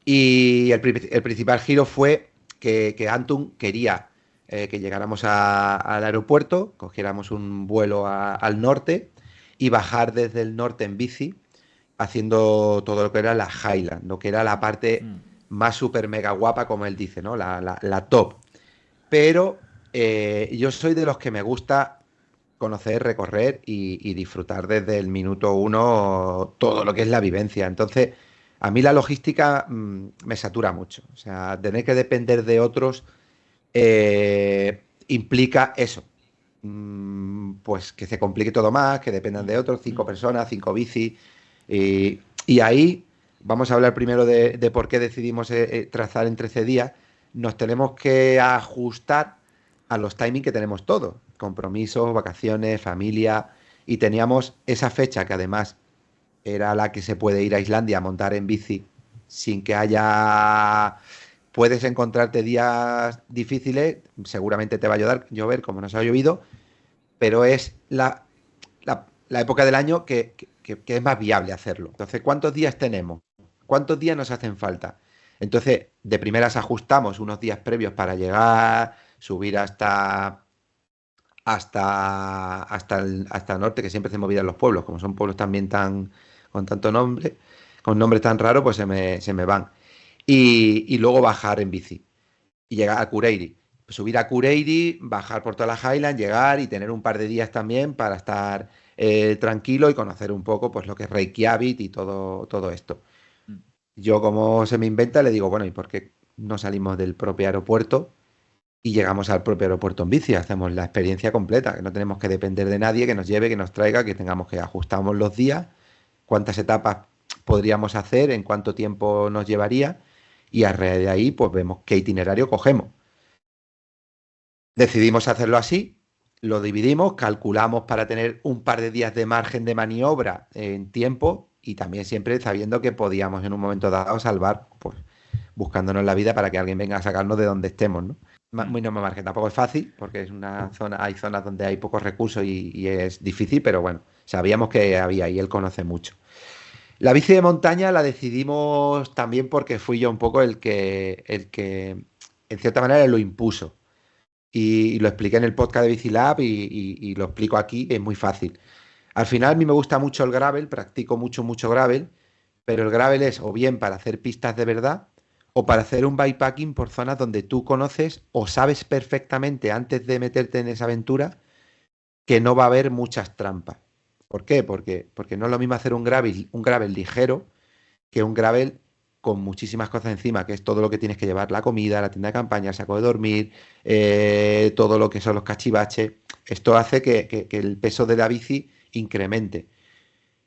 y el principal giro fue que Antun quería que llegáramos al aeropuerto, cogiéramos un vuelo al norte y bajar desde el norte en bici, haciendo todo lo que era la Highland, lo que era la parte más super mega guapa, como él dice, ¿no? La top. Pero yo soy de los que me gusta conocer, recorrer y disfrutar desde el minuto uno todo lo que es la vivencia. Entonces, a mí la logística me satura mucho. O sea, tener que depender de otros implica eso. Pues que se complique todo más, que dependan de otros, 5 personas, 5 bicis. Y ahí vamos a hablar primero de por qué decidimos trazar en 13 días. Nos tenemos que ajustar a los timings que tenemos todos. Compromisos, vacaciones, familia. Y teníamos esa fecha que además era la que se puede ir a Islandia a montar en bici sin que haya... Puedes encontrarte días difíciles, seguramente te va a llover como nos ha llovido, pero es la época del año que es más viable hacerlo. Entonces, ¿cuántos días tenemos? ¿Cuántos días nos hacen falta? Entonces, de primeras ajustamos unos días previos para llegar, subir hasta el norte, que siempre hacemos vida en los pueblos, como son pueblos también con tanto nombre, con nombres tan raros, pues se me van. Y luego bajar en bici y llegar a Cureiri. Subir a Cureiri, bajar por toda la Highland, llegar y tener un par de días también para estar tranquilo y conocer un poco pues lo que es Reykjavik y todo esto. Yo, como se me inventa, le digo, bueno, ¿y por qué no salimos del propio aeropuerto y llegamos al propio aeropuerto en bici? Hacemos la experiencia completa, que no tenemos que depender de nadie, que nos lleve, que nos traiga, que tengamos que ajustamos los días, cuántas etapas podríamos hacer, en cuánto tiempo nos llevaría. Y a raíz de ahí, pues vemos qué itinerario cogemos. Decidimos hacerlo así, lo dividimos, calculamos para tener un par de días de margen de maniobra en tiempo y también siempre sabiendo que podíamos en un momento dado salvar buscándonos la vida para que alguien venga a sacarnos de donde estemos, ¿no? Muy no me margen, tampoco es fácil, porque es una zona, hay zonas donde hay pocos recursos y es difícil, pero bueno, sabíamos que había y él conoce mucho. La bici de montaña la decidimos también porque fui yo un poco el que en cierta manera lo impuso. Y lo expliqué en el podcast de Bicilab y lo explico aquí, es muy fácil. Al final a mí me gusta mucho el gravel, practico mucho gravel, pero el gravel es o bien para hacer pistas de verdad o para hacer un bikepacking por zonas donde tú conoces o sabes perfectamente antes de meterte en esa aventura que no va a haber muchas trampas. ¿Por qué? Porque no es lo mismo hacer un gravel ligero que un gravel con muchísimas cosas encima, que es todo lo que tienes que llevar, la comida, la tienda de campaña, el saco de dormir, todo lo que son los cachivaches. Esto hace que el peso de la bici incremente.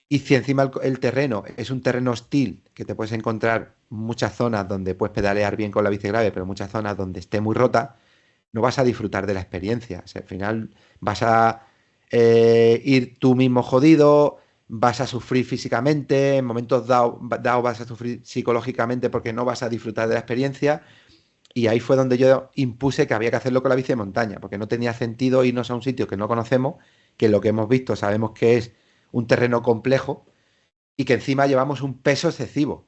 Y si encima el terreno es un terreno hostil, que te puedes encontrar muchas zonas donde puedes pedalear bien con la bici grave, pero muchas zonas donde esté muy rota, no vas a disfrutar de la experiencia. O sea, al final vas a ir tú mismo jodido, vas a sufrir físicamente, en momentos dados vas a sufrir psicológicamente porque no vas a disfrutar de la experiencia. Y ahí fue donde yo impuse que había que hacerlo con la bici de montaña, porque no tenía sentido irnos a un sitio que no conocemos, que lo que hemos visto sabemos que es un terreno complejo y que encima llevamos un peso excesivo.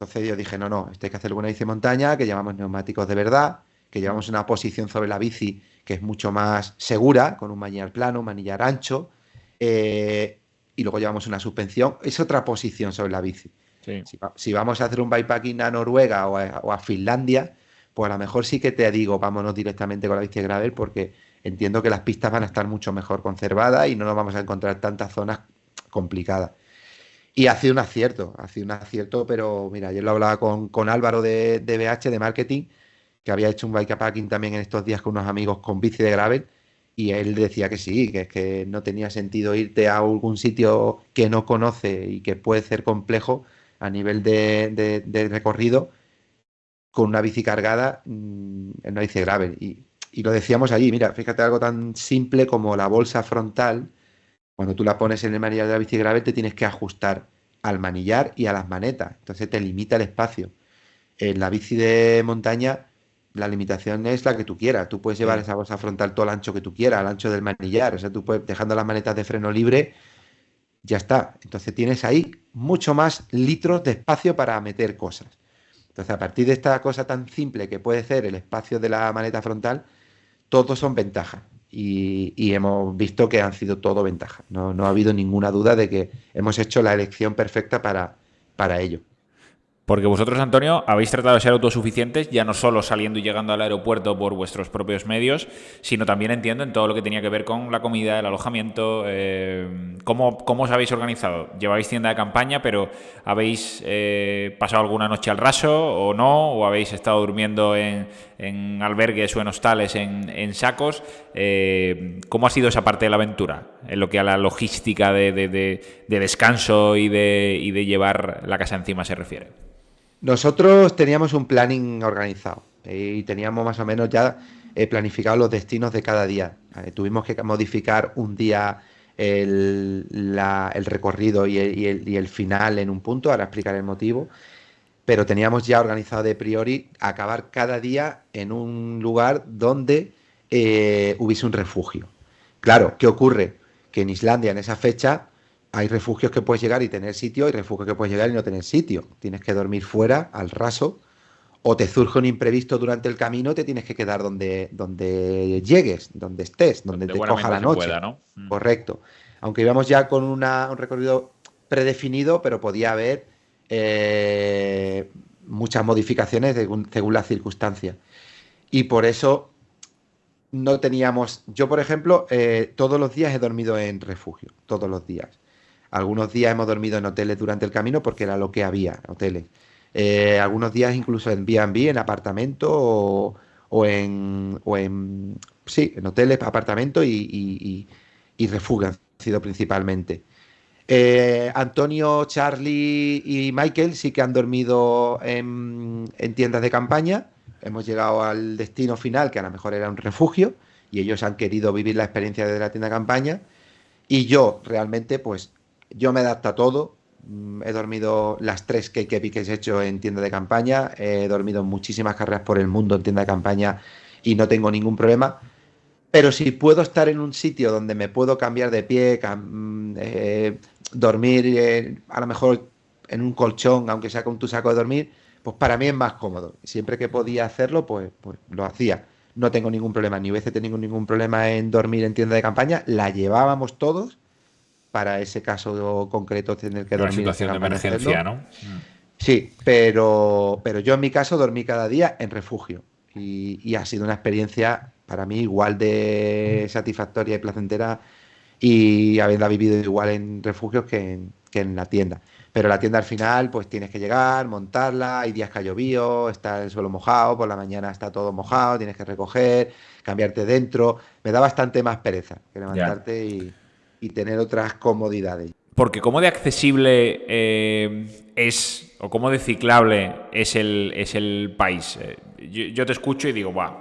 Entonces yo dije, no, esto hay que hacerlo con una bici de montaña, que llevamos neumáticos de verdad, que llevamos una posición sobre la bici que es mucho más segura, con un manillar plano, un manillar ancho, y luego llevamos una suspensión. Es otra posición sobre la bici. Sí. Si vamos a hacer un bikepacking a Noruega o a Finlandia, pues a lo mejor sí que te digo, vámonos directamente con la bici de gravel, porque entiendo que las pistas van a estar mucho mejor conservadas y no nos vamos a encontrar tantas zonas complicadas. Y ha sido un acierto, pero mira, ayer lo hablaba con Álvaro de BH, de marketing, que había hecho un bikepacking también en estos días con unos amigos con bici de gravel, y él decía que sí, que es que no tenía sentido irte a algún sitio que no conoce y que puede ser complejo a nivel de recorrido con una bici cargada en una bici de gravel. Y lo decíamos allí, mira, fíjate algo tan simple como la bolsa frontal. Cuando tú la pones en el manillar de la bici gravel, te tienes que ajustar al manillar y a las manetas. Entonces te limita el espacio. En la bici de montaña, la limitación es la que tú quieras. Tú puedes llevar esa bolsa frontal todo el ancho que tú quieras, al ancho del manillar. O sea, tú puedes, dejando las manetas de freno libre, ya está. Entonces tienes ahí mucho más litros de espacio para meter cosas. Entonces, a partir de esta cosa tan simple que puede ser el espacio de la maneta frontal, todos son ventajas. Y hemos visto que han sido todo ventajas. No ha habido ninguna duda de que hemos hecho la elección perfecta para ello. Porque vosotros, Antonio, habéis tratado de ser autosuficientes, ya no solo saliendo y llegando al aeropuerto por vuestros propios medios, sino también, entiendo, en todo lo que tenía que ver con la comida, el alojamiento. ¿Cómo os habéis organizado? ¿Lleváis tienda de campaña, pero habéis pasado alguna noche al raso o no? ¿O habéis estado durmiendo en albergues o en hostales en sacos? ¿Cómo ha sido esa parte de la aventura? En lo que a la logística de descanso y de llevar la casa encima se refiere. Nosotros teníamos un planning organizado y teníamos más o menos ya planificado los destinos de cada día. Tuvimos que modificar un día el recorrido y el final en un punto, ahora explicaré el motivo, pero teníamos ya organizado de priori acabar cada día en un lugar donde hubiese un refugio. Claro, ¿qué ocurre? Que en Islandia en esa fecha hay refugios que puedes llegar y tener sitio, y refugios que puedes llegar y no tener sitio. Tienes que dormir fuera, al raso, o te surge un imprevisto durante el camino, te tienes que quedar donde llegues, donde estés, donde te coja la noche. Pueda, ¿no? Correcto. Aunque íbamos ya con un recorrido predefinido, pero podía haber muchas modificaciones según las circunstancias. Y por eso no teníamos... Yo, por ejemplo, todos los días he dormido en refugio, todos los días. Algunos días hemos dormido en hoteles durante el camino porque era lo que había, hoteles. Algunos días incluso en B&B, en apartamento sí, en hoteles, apartamento y refugio han sido principalmente. Antonio, Charlie y Michael sí que han dormido en tiendas de campaña. Hemos llegado al destino final, que a lo mejor era un refugio, y ellos han querido vivir la experiencia de la tienda de campaña. Y yo realmente, pues, yo me adapto a todo. He dormido las 3 KKP que he hecho en tienda de campaña, he dormido muchísimas carreras por el mundo en tienda de campaña y no tengo ningún problema. Pero si puedo estar en un sitio donde me puedo cambiar de pie, dormir a lo mejor en un colchón, aunque sea con tu saco de dormir, pues para mí es más cómodo. Siempre que podía hacerlo, pues lo hacía. No tengo ningún problema, ni hubiese tenido ningún problema en dormir en tienda de campaña. La llevábamos todos para ese caso concreto tener que Una dormir en situación de campaña, emergencia, hacerlo. ¿no? Sí, pero yo en mi caso dormí cada día en refugio y ha sido una experiencia para mí igual de satisfactoria y placentera y haberla vivido igual en refugios que en la tienda. Pero la tienda al final, pues tienes que llegar, montarla, hay días que ha llovido, está el suelo mojado, por la mañana está todo mojado, tienes que recoger, cambiarte dentro. Me da bastante más pereza que Ya. levantarte y tener otras comodidades. Porque cómo de accesible es, o cómo de ciclable es el país. Yo te escucho y digo, "Buah,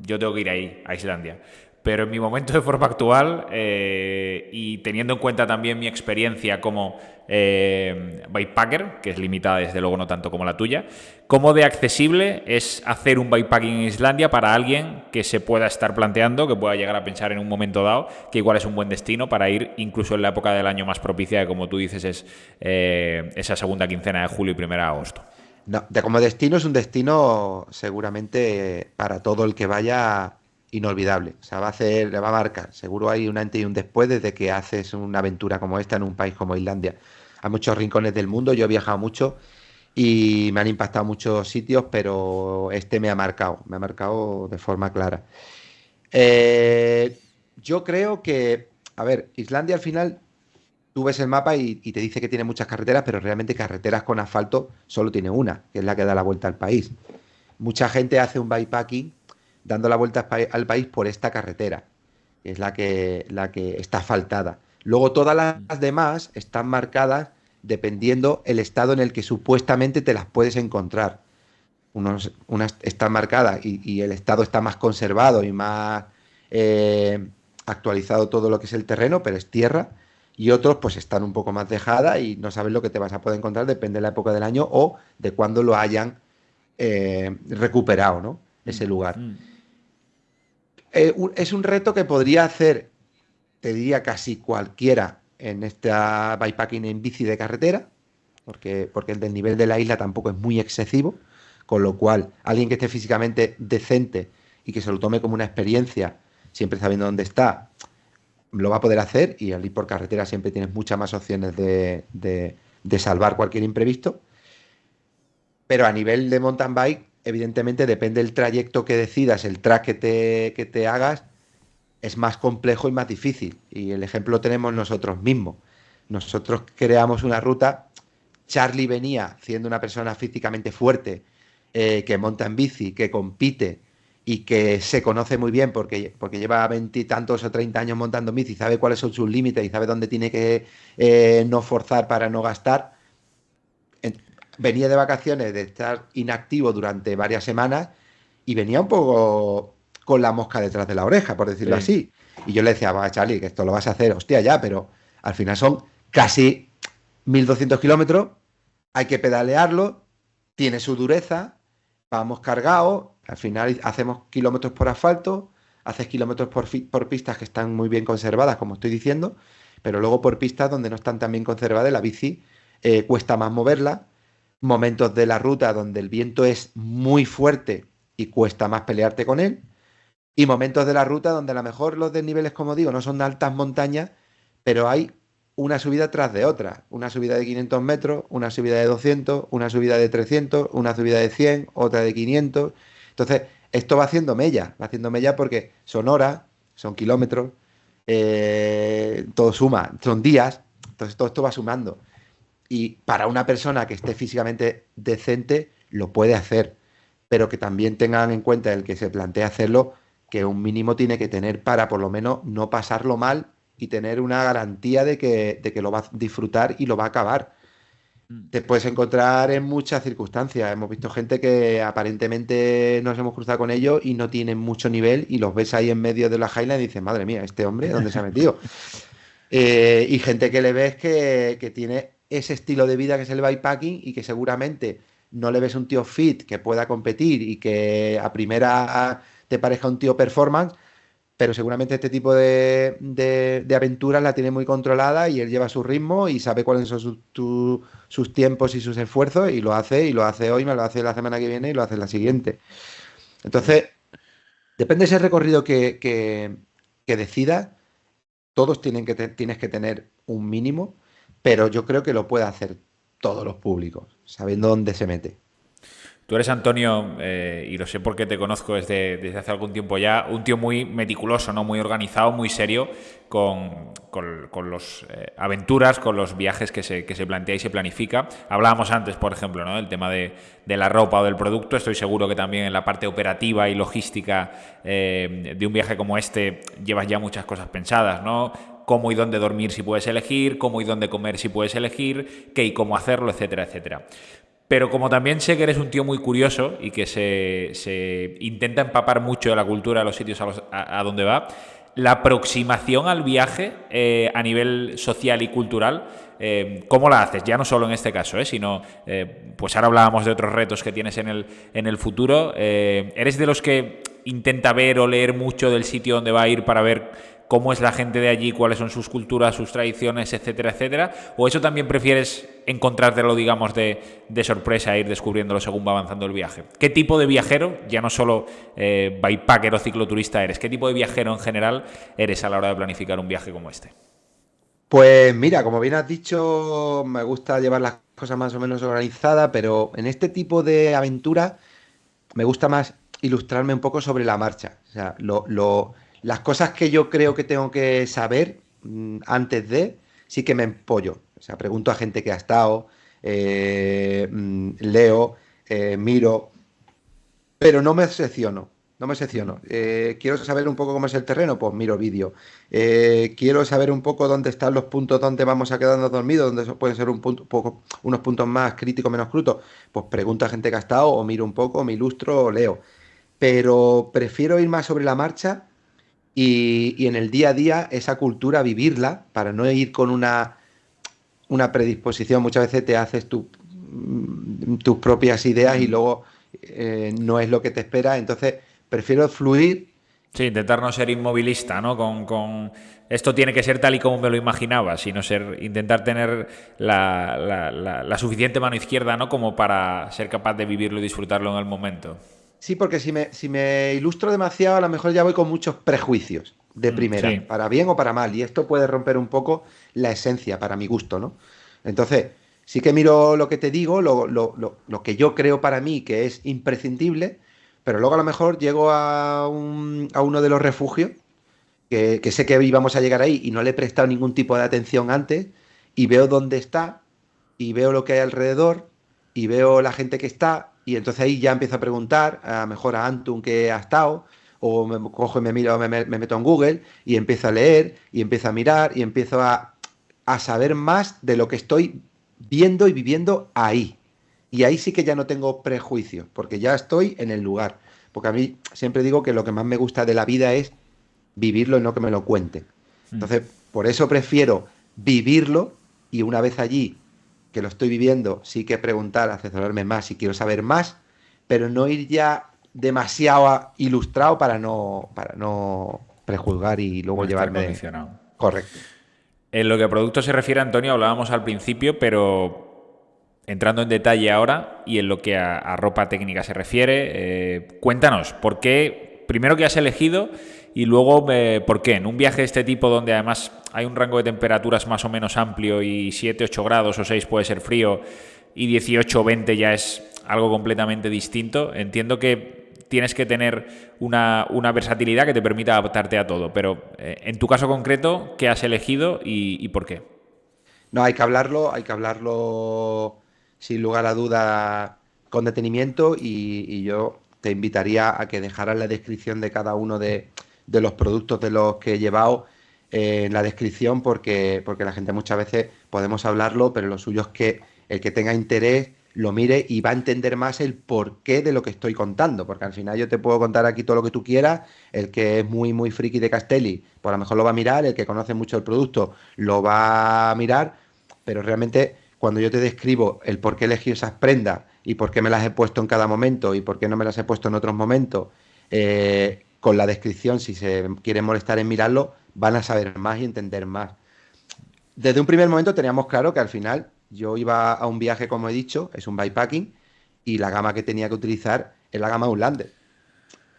yo tengo que ir ahí, a Islandia". Pero en mi momento de forma actual y teniendo en cuenta también mi experiencia como bikepacker, que es limitada desde luego no tanto como la tuya, ¿cómo de accesible es hacer un bikepacking en Islandia para alguien que se pueda estar planteando, que pueda llegar a pensar en un momento dado que igual es un buen destino para ir incluso en la época del año más propicia, que como tú dices es esa segunda quincena de julio y primera de agosto? No, como destino es un destino seguramente para todo el que vaya inolvidable. O sea, le va a marcar. Seguro hay un antes y un después desde que haces una aventura como esta en un país como Islandia. A muchos rincones del mundo, yo he viajado mucho y me han impactado muchos sitios, pero este me ha marcado de forma clara. Eh, yo creo que, a ver, Islandia al final tú ves el mapa y te dice que tiene muchas carreteras, pero realmente carreteras con asfalto solo tiene una, que es la que da la vuelta al país. Mucha gente hace un bikepacking dando la vuelta al país por esta carretera, que es la que está asfaltada. Luego todas las demás están marcadas dependiendo el estado en el que supuestamente te las puedes encontrar. Unas están marcadas y el estado está más conservado y más actualizado todo lo que es el terreno, pero es tierra. Y otros pues están un poco más dejadas y no sabes lo que te vas a poder encontrar, depende de la época del año o de cuándo lo hayan recuperado, ¿no? Ese lugar. Es un reto que podría hacer, te diría, casi cualquiera en esta bikepacking en bici de carretera, porque el desnivel de la isla tampoco es muy excesivo, con lo cual alguien que esté físicamente decente y que se lo tome como una experiencia, siempre sabiendo dónde está, lo va a poder hacer y al ir por carretera siempre tienes muchas más opciones de salvar cualquier imprevisto. Pero a nivel de mountain bike, evidentemente depende del trayecto que decidas, el track que te hagas, es más complejo y más difícil. Y el ejemplo lo tenemos nosotros mismos. Nosotros creamos una ruta, Charlie venía siendo una persona físicamente fuerte, que monta en bici, que compite y que se conoce muy bien porque lleva 20 y tantos o 30 años montando en bici, sabe cuáles son sus límites y sabe dónde tiene que no forzar para no gastar. Venía de vacaciones, de estar inactivo durante varias semanas y venía un poco con la mosca detrás de la oreja, por decirlo Sí. así. Y yo le decía, va, Charlie, que esto lo vas a hacer, hostia, ya, pero al final son casi 1.200 kilómetros, hay que pedalearlo, tiene su dureza, vamos cargados, al final hacemos kilómetros por asfalto, haces kilómetros por pistas que están muy bien conservadas, como estoy diciendo, pero luego por pistas donde no están tan bien conservadas, la bici cuesta más moverla, momentos de la ruta donde el viento es muy fuerte y cuesta más pelearte con él, y momentos de la ruta donde a lo mejor los desniveles, como digo, no son de altas montañas, pero hay una subida tras de otra. Una subida de 500 metros, una subida de 200, una subida de 300, una subida de 100, otra de 500. Entonces, esto va haciendo mella porque son horas, son kilómetros, todo suma, son días, entonces todo esto va sumando. Y para una persona que esté físicamente decente, lo puede hacer, pero que también tengan en cuenta el que se plantea hacerlo, que un mínimo tiene que tener para por lo menos no pasarlo mal y tener una garantía de que lo va a disfrutar y lo va a acabar. Te puedes encontrar en muchas circunstancias. Hemos visto gente que aparentemente nos hemos cruzado con ellos y no tienen mucho nivel y los ves ahí en medio de la Highland y dices, madre mía, este hombre, ¿dónde se ha metido? Y gente que le ves que tiene ese estilo de vida que es el bikepacking y que seguramente no le ves un tío fit que pueda competir y que a primera te parezca un tío performance, pero seguramente este tipo de aventuras la tiene muy controlada y él lleva su ritmo y sabe cuáles son sus tiempos y sus esfuerzos y lo hace hoy, me lo hace la semana que viene y lo hace la siguiente. Entonces, depende de ese recorrido que decidas, todos tienes que tener un mínimo, pero yo creo que lo puede hacer todos los públicos, sabiendo dónde se mete. Tú eres, Antonio, y lo sé porque te conozco desde hace algún tiempo ya, un tío muy meticuloso, ¿no? Muy organizado, muy serio con las aventuras, con los viajes que se plantea y se planifica. Hablábamos antes, por ejemplo, ¿no? El tema de la ropa o del producto. Estoy seguro que también en la parte operativa y logística de un viaje como este llevas ya muchas cosas pensadas, ¿no? Cómo y dónde dormir si puedes elegir, cómo y dónde comer si puedes elegir, qué y cómo hacerlo, etcétera, etcétera. Pero como también sé que eres un tío muy curioso y que se intenta empapar mucho de la cultura de los sitios a donde va, la aproximación al viaje a nivel social y cultural, ¿cómo la haces? Ya no solo en este caso, sino pues ahora hablábamos de otros retos que tienes en el futuro. ¿Eres de los que intenta ver o leer mucho del sitio donde va a ir para ver cómo es la gente de allí, cuáles son sus culturas, sus tradiciones, etcétera, etcétera? ¿O eso también prefieres encontrártelo, digamos, de sorpresa e ir descubriéndolo según va avanzando el viaje? ¿Qué tipo de viajero, ya no solo bikepacker o cicloturista eres, qué tipo de viajero en general eres a la hora de planificar un viaje como este? Pues mira, como bien has dicho, me gusta llevar las cosas más o menos organizadas, pero en este tipo de aventuras me gusta más ilustrarme un poco sobre la marcha. O sea, las cosas que yo creo que tengo que saber antes de, sí que me empollo. O sea, pregunto a gente que ha estado, leo, miro, pero no me secciono. No me secciono. Quiero saber un poco cómo es el terreno, pues miro vídeo. Quiero saber un poco dónde están los puntos donde vamos a quedarnos dormidos, donde pueden ser unos puntos más críticos, menos crutos. Pues pregunto a gente que ha estado, o miro un poco, me ilustro, o leo. Pero prefiero ir más sobre la marcha y en el día a día esa cultura vivirla para no ir con una predisposición. Muchas veces te haces tus propias ideas y luego no es lo que te espera. Entonces prefiero fluir. Sí, intentar no ser inmovilista, ¿no? Esto tiene que ser tal y como me lo imaginaba, sino intentar tener la suficiente mano izquierda, ¿no? Como para ser capaz de vivirlo y disfrutarlo en el momento. Sí, porque si me ilustro demasiado, a lo mejor ya voy con muchos prejuicios de primera, Sí. para bien o para mal, y esto puede romper un poco la esencia para mi gusto, ¿no? Entonces, sí que miro lo que te digo, lo que yo creo para mí que es imprescindible, pero luego a lo mejor llego a uno de los refugios, que sé que íbamos a llegar ahí y no le he prestado ningún tipo de atención antes, y veo dónde está, y veo lo que hay alrededor, y veo la gente que está, y entonces ahí ya empiezo a preguntar, a lo mejor a Antun que ha estado, o me cojo y me miro, me meto en Google, y empiezo a leer, y empiezo a mirar, y empiezo a saber más de lo que estoy viendo y viviendo ahí. Y ahí sí que ya no tengo prejuicios, porque ya estoy en el lugar. Porque a mí siempre digo que lo que más me gusta de la vida es vivirlo y no que me lo cuenten. Entonces, por eso prefiero vivirlo y una vez allí que lo estoy viviendo, sí que preguntar, asesorarme más si quiero saber más, pero no ir ya demasiado ilustrado para no prejuzgar y luego No estar llevarme. condicionado. Correcto. En lo que a producto se refiere, Antonio, hablábamos al principio, pero entrando en detalle ahora y en lo que a ropa técnica se refiere, cuéntanos, ¿por qué, primero qué has elegido y luego por qué? En un viaje de este tipo donde además hay un rango de temperaturas más o menos amplio y 7, 8 grados o 6 puede ser frío y 18 o 20 ya es algo completamente distinto, entiendo que tienes que tener una versatilidad que te permita adaptarte a todo, pero en tu caso concreto, ¿qué has elegido y por qué? No, hay que hablarlo sin lugar a duda con detenimiento y yo te invitaría a que dejaras la descripción de cada uno de los productos de los que he llevado en la descripción porque la gente muchas veces podemos hablarlo, pero lo suyo es que el que tenga interés lo mire y va a entender más el porqué de lo que estoy contando, porque al final yo te puedo contar aquí todo lo que tú quieras, el que es muy, muy friki de Castelli, pues a lo mejor lo va a mirar, el que conoce mucho el producto lo va a mirar, pero realmente cuando yo te describo el por qué elegí esas prendas y por qué me las he puesto en cada momento y por qué no me las he puesto en otros momentos, con la descripción, si se quieren molestar en mirarlo, van a saber más y entender más. Desde un primer momento teníamos claro que al final yo iba a un viaje, como he dicho, es un bikepacking, y la gama que tenía que utilizar es la gama Outlander.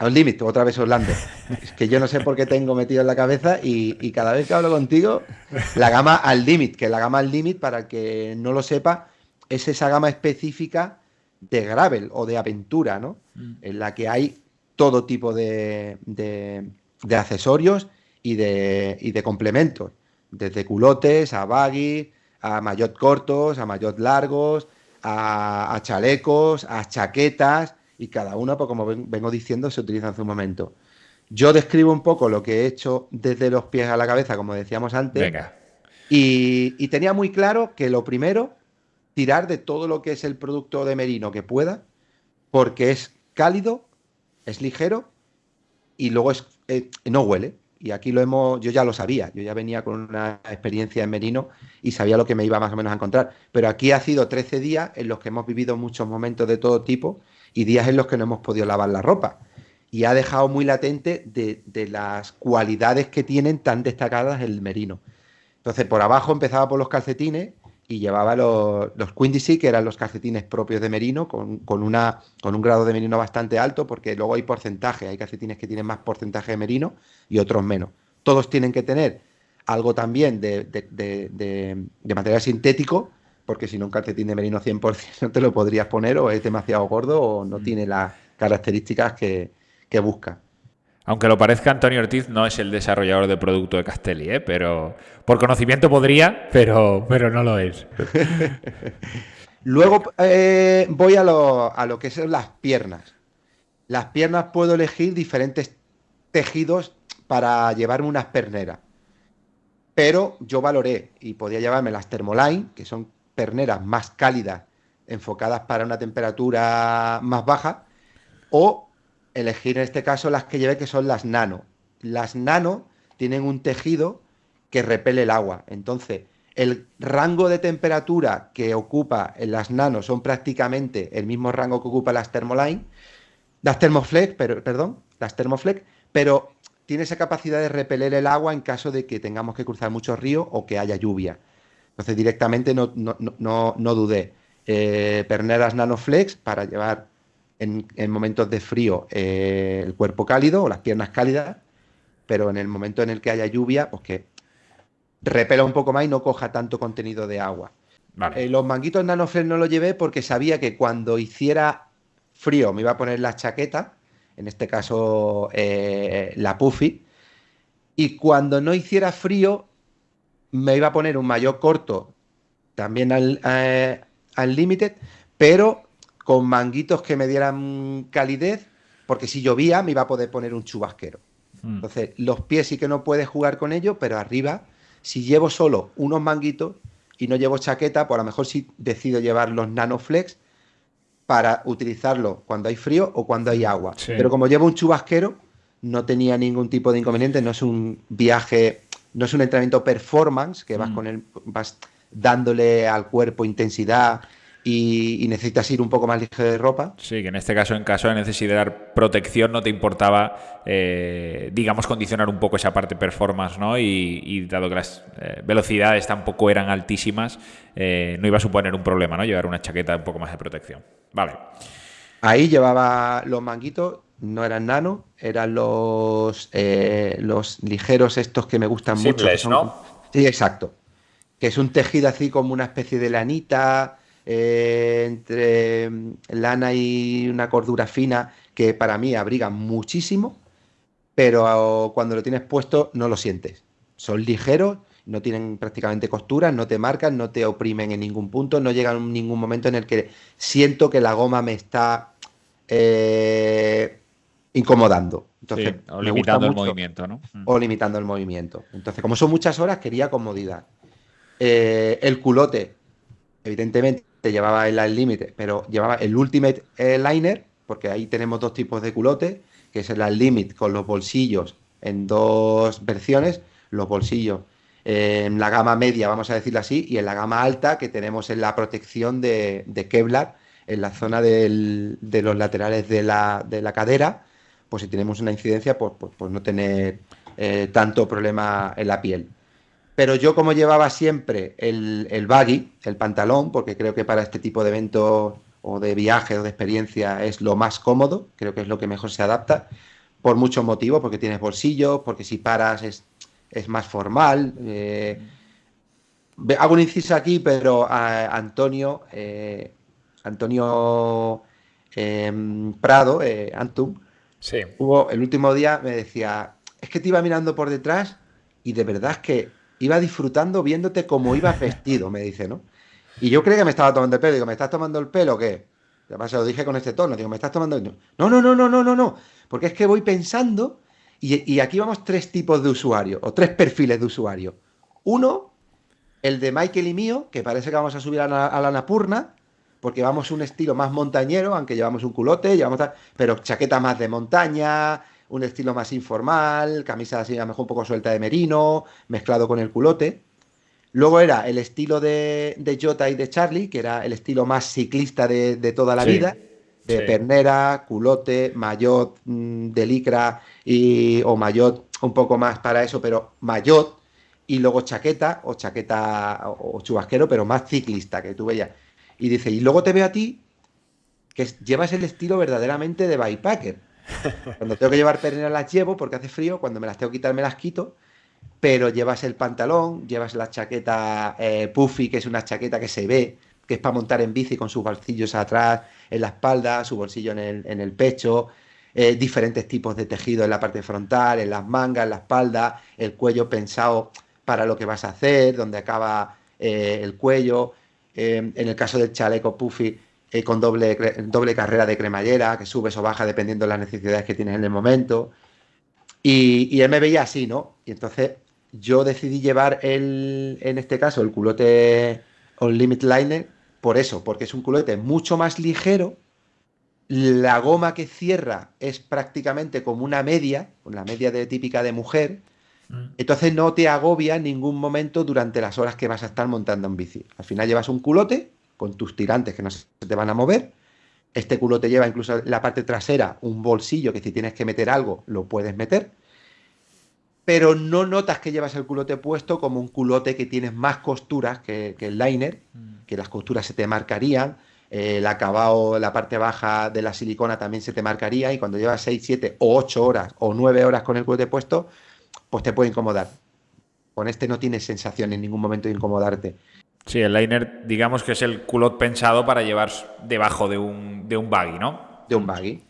Unlimited, otra vez Outlander. Es que yo no sé por qué tengo metido en la cabeza y cada vez que hablo contigo, la gama al limit, que la gama al limit, para el que no lo sepa, es esa gama específica de gravel o de aventura, ¿no? En la que hay todo tipo de accesorios y de complementos, desde culotes a baggy, a maillot cortos, a maillot largos, a chalecos, a chaquetas, y cada una, pues como vengo diciendo, se utiliza en su momento. Yo describo un poco lo que he hecho desde los pies a la cabeza, como decíamos antes. Venga. Y tenía muy claro que lo primero, tirar de todo lo que es el producto de merino que pueda, porque es cálido, es ligero y luego no huele. Y aquí yo ya lo sabía, yo ya venía con una experiencia en merino y sabía lo que me iba más o menos a encontrar. Pero aquí ha sido 13 días en los que hemos vivido muchos momentos de todo tipo y días en los que no hemos podido lavar la ropa. Y ha dejado muy latente de las cualidades que tienen tan destacadas el merino. Entonces, por abajo empezaba por los calcetines y llevaba los Quincy, que eran los calcetines propios de merino, con un grado de merino bastante alto, porque luego hay porcentaje, hay calcetines que tienen más porcentaje de merino y otros menos. Todos tienen que tener algo también de material sintético, porque si no un calcetín de merino 100% no te lo podrías poner, o es demasiado gordo o no tiene las características que busca. Aunque lo parezca, Antonio Ortiz no es el desarrollador de producto de Castelli, ¿eh? Pero por conocimiento podría, pero no lo es. Luego voy a lo que son las piernas. Las piernas puedo elegir diferentes tejidos para llevarme unas perneras. Pero yo valoré y podía llevarme las Thermoline, que son perneras más cálidas, enfocadas para una temperatura más baja, o elegir en este caso las que llevé, que son las nano. Las nano tienen un tejido que repele el agua. Entonces, el rango de temperatura que ocupa en las nano son prácticamente el mismo rango que ocupa las Thermoline, las Thermoflex, las Thermoflex, pero tiene esa capacidad de repeler el agua en caso de que tengamos que cruzar muchos ríos o que haya lluvia. Entonces, directamente no dudé. Perneras Nanoflex para llevar en momentos de frío el cuerpo cálido o las piernas cálidas, pero en el momento en el que haya lluvia, pues que repela un poco más y no coja tanto contenido de agua. Vale. Los manguitos Nanoflex no los llevé porque sabía que cuando hiciera frío me iba a poner la chaqueta, en este caso la Puffy, y cuando no hiciera frío me iba a poner un maillot corto, también al Limited, pero con manguitos que me dieran calidez, porque si llovía me iba a poder poner un chubasquero. Entonces, los pies sí que no puedes jugar con ellos, pero arriba, si llevo solo unos manguitos y no llevo chaqueta, pues a lo mejor sí decido llevar los Nanoflex para utilizarlo cuando hay frío o cuando hay agua. Sí. Pero como llevo un chubasquero, no tenía ningún tipo de inconveniente, no es un viaje, no es un entrenamiento performance, que vas dándole al cuerpo intensidad y necesitas ir un poco más ligero de ropa. Sí, que en este caso, en caso de necesitar protección, no te importaba, digamos, condicionar un poco esa parte performance, ¿no? Y dado que las velocidades tampoco eran altísimas, no iba a suponer un problema, ¿no? Llevar una chaqueta un poco más de protección. Vale. Ahí llevaba los manguitos, no eran nano, eran los ligeros estos que me gustan mucho. Que son, ¿no? Sí, exacto. Que es un tejido así como una especie de lanita, entre lana y una cordura fina, que para mí abriga muchísimo, pero cuando lo tienes puesto no lo sientes. Son ligeros, no tienen prácticamente costuras, no te marcan, no te oprimen en ningún punto, no llega ningún momento en el que siento que la goma me está incomodando. Entonces, sí, o limitando el movimiento, ¿no? O limitando el movimiento. Entonces, como son muchas horas, quería comodidad. El culote, evidentemente, llevaba el límite, pero llevaba el Ultimate Liner, porque ahí tenemos dos tipos de culote, que es el Limit con los bolsillos en dos versiones, los bolsillos en la gama media, vamos a decirlo así, y en la gama alta que tenemos en la protección de Kevlar en la zona de los laterales de la cadera, pues si tenemos una incidencia, pues no tener tanto problema en la piel. Pero yo como llevaba siempre el baggy, el pantalón, porque creo que para este tipo de eventos o de viaje o de experiencia es lo más cómodo, creo que es lo que mejor se adapta, por muchos motivos, porque tienes bolsillos, porque si paras es más formal. Hago un inciso aquí, pero a Antonio Prado, Antum, Sí. el último día me decía, es que te iba mirando por detrás y de verdad es que iba disfrutando viéndote como ibas vestido, me dice, ¿no? Y yo creía que me estaba tomando el pelo. Digo, ¿me estás tomando el pelo o qué? Además, se lo dije con este tono. Digo, ¿me estás tomando el pelo? No, no, no, no, no, no, no. Porque es que voy pensando y aquí vamos tres tipos de usuarios o tres perfiles de usuarios. Uno, el de Michael y mío, que parece que vamos a subir a la Napurna, porque vamos un estilo más montañero, aunque llevamos un culote, pero chaqueta más de montaña, un estilo más informal, camisa así a lo mejor un poco suelta de merino, mezclado con el culote. Luego era el estilo de Jota y de Charlie, que era el estilo más ciclista de toda la Sí, vida, de sí. pernera, culote, maillot de licra o maillot un poco más para eso, pero maillot, y luego chaqueta o chubasquero, pero más ciclista, que tú veías. Y dice, y luego te veo a ti que llevas el estilo verdaderamente de bikepacker. Cuando tengo que llevar perneras las llevo porque hace frío, cuando me las tengo que quitar me las quito, pero llevas el pantalón, llevas la chaqueta puffy, que es una chaqueta que se ve, que es para montar en bici con sus bolsillos atrás, en la espalda, su bolsillo en el pecho, diferentes tipos de tejido en la parte frontal, en las mangas, en la espalda, el cuello pensado para lo que vas a hacer, donde acaba el cuello, en el caso del chaleco puffy, con doble carrera de cremallera, que subes o bajas dependiendo de las necesidades que tienes en el momento. Y él me veía así, ¿no? Y entonces yo decidí llevar en este caso, el culote On Limit Liner por eso, porque es un culote mucho más ligero. La goma que cierra es prácticamente como una media, la media típica de mujer. Entonces no te agobia en ningún momento durante las horas que vas a estar montando en bici. Al final llevas un culote con tus tirantes que no se te van a mover. Este culote lleva incluso en la parte trasera un bolsillo que si tienes que meter algo lo puedes meter, pero no notas que llevas el culote puesto como un culote que tienes más costuras que el liner, que las costuras se te marcarían, el acabado, la parte baja de la silicona también se te marcaría y cuando llevas 6, 7 o 8 horas o 9 horas con el culote puesto, pues te puede incomodar. Con este no tienes sensación en ningún momento de incomodarte. Sí, el liner, digamos que es el culot pensado para llevar debajo de un baggy, ¿no? De un baggy.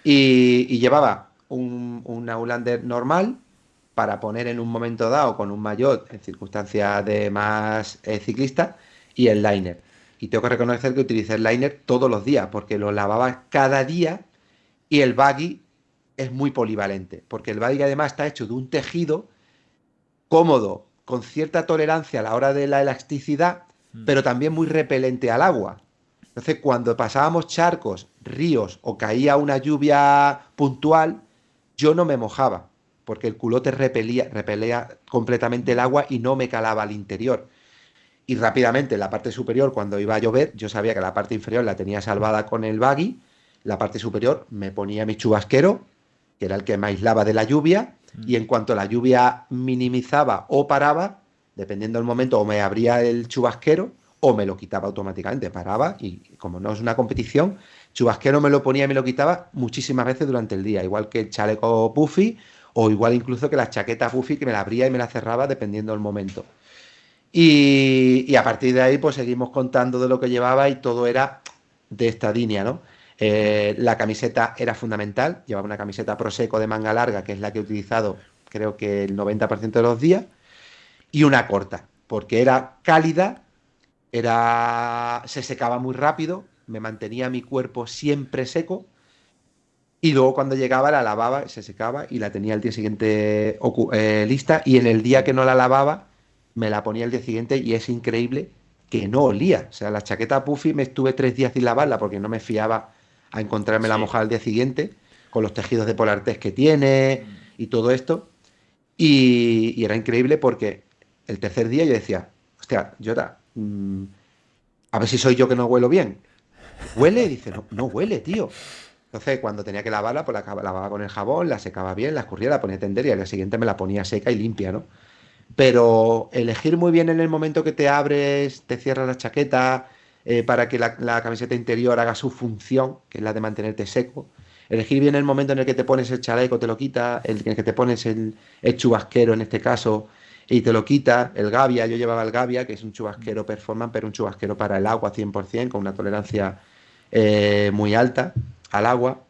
Y llevaba un Outlander normal para poner en un momento dado con un maillot en circunstancias de más ciclista y el liner. Y tengo que reconocer que utilicé el liner todos los días porque lo lavaba cada día y el baggy es muy polivalente porque el baggy además está hecho de un tejido cómodo, con cierta tolerancia a la hora de la elasticidad, pero también muy repelente al agua. Entonces, cuando pasábamos charcos, ríos o caía una lluvia puntual, yo no me mojaba, porque el culote repelía completamente el agua y no me calaba al interior. Y rápidamente, en la parte superior, cuando iba a llover, yo sabía que la parte inferior la tenía salvada con el baggy, la parte superior me ponía mi chubasquero, que era el que me aislaba de la lluvia, y en cuanto la lluvia minimizaba o paraba, dependiendo del momento, o me abría el chubasquero o me lo quitaba automáticamente, paraba y como no es una competición, chubasquero me lo ponía y me lo quitaba muchísimas veces durante el día, igual que el chaleco puffy o igual incluso que la chaqueta puffy que me la abría y me la cerraba dependiendo del momento. Y a partir de ahí pues seguimos contando de lo que llevaba y todo era de esta línea, ¿no? La camiseta era fundamental, llevaba una camiseta Prosecco de manga larga, que es la que he utilizado creo que el 90% de los días, y una corta, porque era cálida, se secaba muy rápido, me mantenía mi cuerpo siempre seco, y luego cuando llegaba la lavaba, se secaba y la tenía el día siguiente lista, y en el día que no la lavaba, me la ponía el día siguiente y es increíble que no olía. O sea, la chaqueta puffy me estuve 3 días sin lavarla porque no me fiaba a encontrarme la mojada al día siguiente, con los tejidos de Polartec que tiene y todo esto. Y era increíble porque el tercer día yo decía, hostia, Jota, a ver si soy yo que no huelo bien. ¿Huele? Y dice, no, no huele, tío. Entonces, cuando tenía que lavarla, pues la lavaba con el jabón, la secaba bien, la escurría, la ponía a tender y al día siguiente me la ponía seca y limpia, ¿no? Pero elegir muy bien en el momento que te abres, te cierras la chaqueta, para que la camiseta interior haga su función, que es la de mantenerte seco. Elegir bien el momento en el que te pones el chaleco, te lo quita, en el que te pones el chubasquero en este caso, y te lo quita, el Gavia, yo llevaba el Gavia, que es un chubasquero performance, pero un chubasquero para el agua 100%, con una tolerancia muy alta al agua.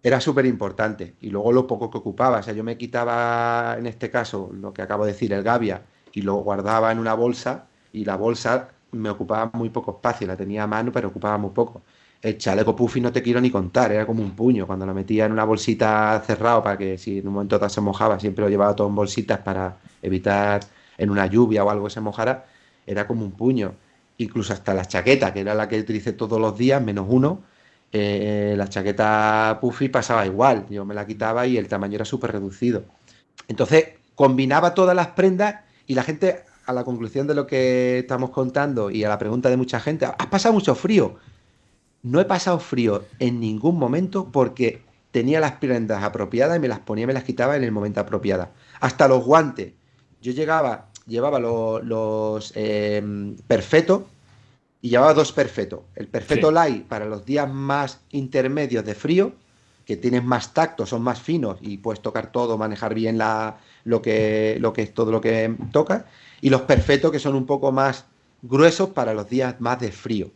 Era súper importante. Y luego lo poco que ocupaba. O sea, yo me quitaba, en este caso, lo que acabo de decir, el Gavia, y lo guardaba en una bolsa, y la bolsa me ocupaba muy poco espacio. La tenía a mano, pero ocupaba muy poco. El chaleco puffy no te quiero ni contar, era como un puño. Cuando lo metía en una bolsita cerrado, para que si en un momento dado se mojaba, siempre lo llevaba todo en bolsitas para evitar en una lluvia o algo que se mojara, era como un puño. Incluso hasta la chaqueta, que era la que utilicé todos los días, menos uno, la chaqueta puffy pasaba igual, yo me la quitaba y el tamaño era súper reducido. Entonces combinaba todas las prendas y la gente, a la conclusión de lo que estamos contando y a la pregunta de mucha gente, ¿has pasado mucho frío? No he pasado frío en ningún momento porque tenía las prendas apropiadas y me las ponía y me las quitaba en el momento apropiado. Hasta los guantes. Yo llevaba los perfectos y llevaba dos perfectos. El perfecto Sí. light para los días más intermedios de frío, que tienes más tacto, son más finos y puedes tocar todo, manejar bien lo que es todo lo que tocas. Y los perfectos que son un poco más gruesos para los días más de frío.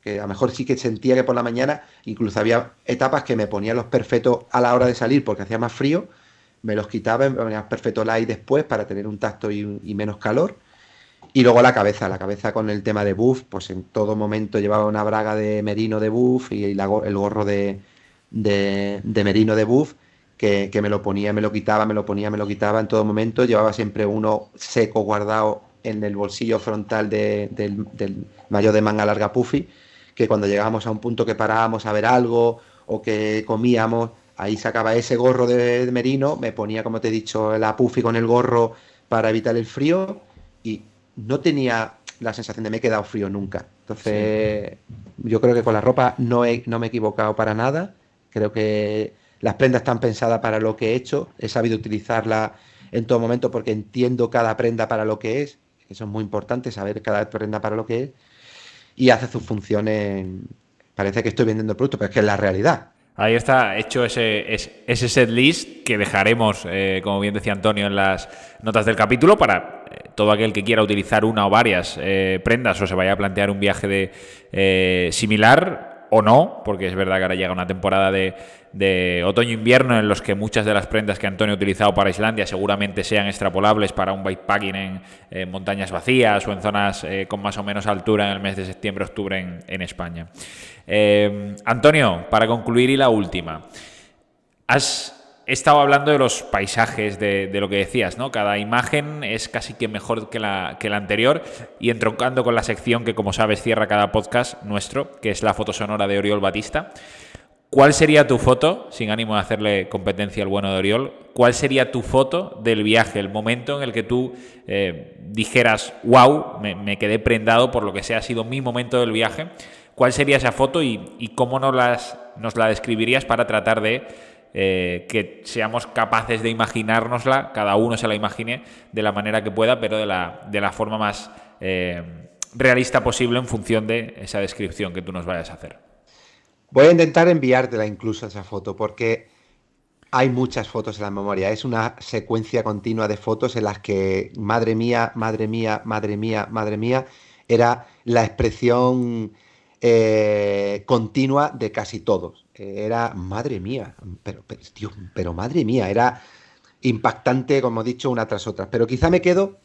Que a lo mejor sí que sentía que por la mañana, incluso había etapas que me ponía los perfectos a la hora de salir porque hacía más frío, me los quitaba, me ponía perfecto light después para tener un tacto y menos calor. Y luego la cabeza con el tema de buff, pues en todo momento llevaba una braga de merino de buff y el gorro de merino de buff, que me lo ponía, me lo quitaba, me lo ponía, me lo quitaba en todo momento. Llevaba siempre uno seco guardado en el bolsillo frontal del maillot de manga larga puffy, que cuando llegábamos a un punto que parábamos a ver algo o que comíamos, ahí sacaba ese gorro de merino, me ponía, como te he dicho, la puffy con el gorro para evitar el frío y no tenía la sensación de me he quedado frío nunca. Sí. Entonces, yo creo que con la ropa no me he equivocado para nada. Creo que las prendas están pensadas para lo que he hecho. He sabido utilizarla en todo momento porque entiendo cada prenda para lo que es. Eso es muy importante, saber cada prenda para lo que es. Y hace sus funciones. Parece que estoy vendiendo producto, pero es que es la realidad. Ahí está hecho ese set list que dejaremos, como bien decía Antonio, en las notas del capítulo para todo aquel que quiera utilizar una o varias prendas o se vaya a plantear un viaje similar o no, porque es verdad que ahora llega una temporada de otoño-invierno en los que muchas de las prendas que Antonio ha utilizado para Islandia seguramente sean extrapolables para un bikepacking en montañas vacías o en zonas con más o menos altura en el mes de septiembre-octubre en España. Antonio, para concluir y la última, has estado hablando de los paisajes, de lo que decías, ¿no? Cada imagen es casi que mejor que la anterior y entroncando con la sección que, como sabes, cierra cada podcast nuestro, que es la foto sonora de Oriol Batista. ¿Cuál sería tu foto, sin ánimo de hacerle competencia al bueno de Oriol, cuál sería tu foto del viaje, el momento en el que tú dijeras, wow, me quedé prendado por lo que sea, ha sido mi momento del viaje? ¿Cuál sería esa foto y cómo nos la describirías para tratar de que seamos capaces de imaginárnosla, cada uno se la imagine de la manera que pueda, pero de la forma más realista posible en función de esa descripción que tú nos vayas a hacer? Voy a intentar enviártela incluso esa foto, porque hay muchas fotos en la memoria. Es una secuencia continua de fotos en las que, madre mía, madre mía, madre mía, madre mía, era la expresión continua de casi todos. Era, madre mía, Dios, pero madre mía, era impactante, como he dicho, una tras otra. Pero quizá me quedo,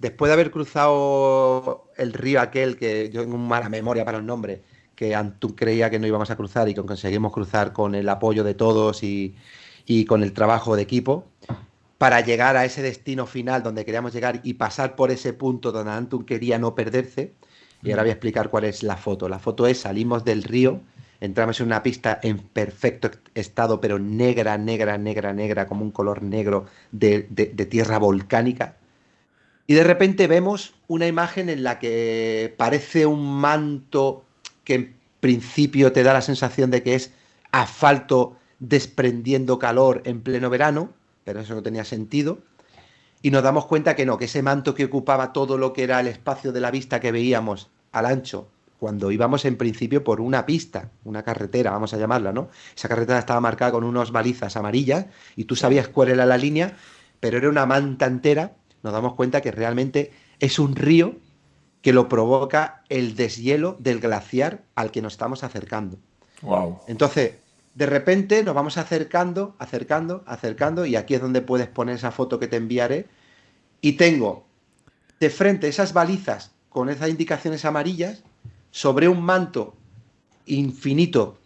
después de haber cruzado el río aquel, que yo tengo mala memoria para los nombres, que Antún creía que no íbamos a cruzar y que conseguimos cruzar con el apoyo de todos y con el trabajo de equipo, para llegar a ese destino final donde queríamos llegar y pasar por ese punto donde Antún quería no perderse. Y ahora voy a explicar cuál es la foto. La foto es, salimos del río, entramos en una pista en perfecto estado, pero negra, negra, negra, negra, como un color negro de tierra volcánica. Y de repente vemos una imagen en la que parece un manto que en principio te da la sensación de que es asfalto desprendiendo calor en pleno verano, pero eso no tenía sentido. Y nos damos cuenta que no, que ese manto que ocupaba todo lo que era el espacio de la vista que veíamos al ancho, cuando íbamos en principio por una pista, una carretera, vamos a llamarla, ¿no? Esa carretera estaba marcada con unas balizas amarillas y tú sabías cuál era la línea, pero era una manta entera. Nos damos cuenta que realmente es un río que lo provoca el deshielo del glaciar al que nos estamos acercando. Wow. Entonces, de repente nos vamos acercando, y aquí es donde puedes poner esa foto que te enviaré, y tengo de frente esas balizas con esas indicaciones amarillas sobre un manto infinito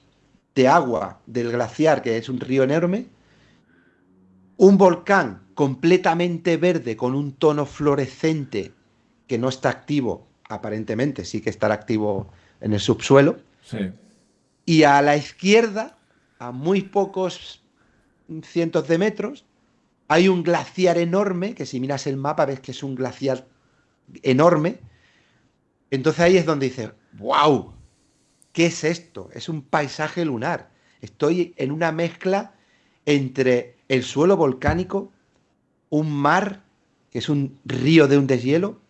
de agua del glaciar, que es un río enorme, un volcán completamente verde con un tono fluorescente que no está activo, aparentemente, sí que estará activo en el subsuelo. Sí. Y a la izquierda, a muy pocos cientos de metros, hay un glaciar enorme, que si miras el mapa ves que es un glaciar enorme. Entonces ahí es donde dices, ¡wow! ¿Qué es esto? Es un paisaje lunar. Estoy en una mezcla entre el suelo volcánico, un mar, que es un río de un deshielo.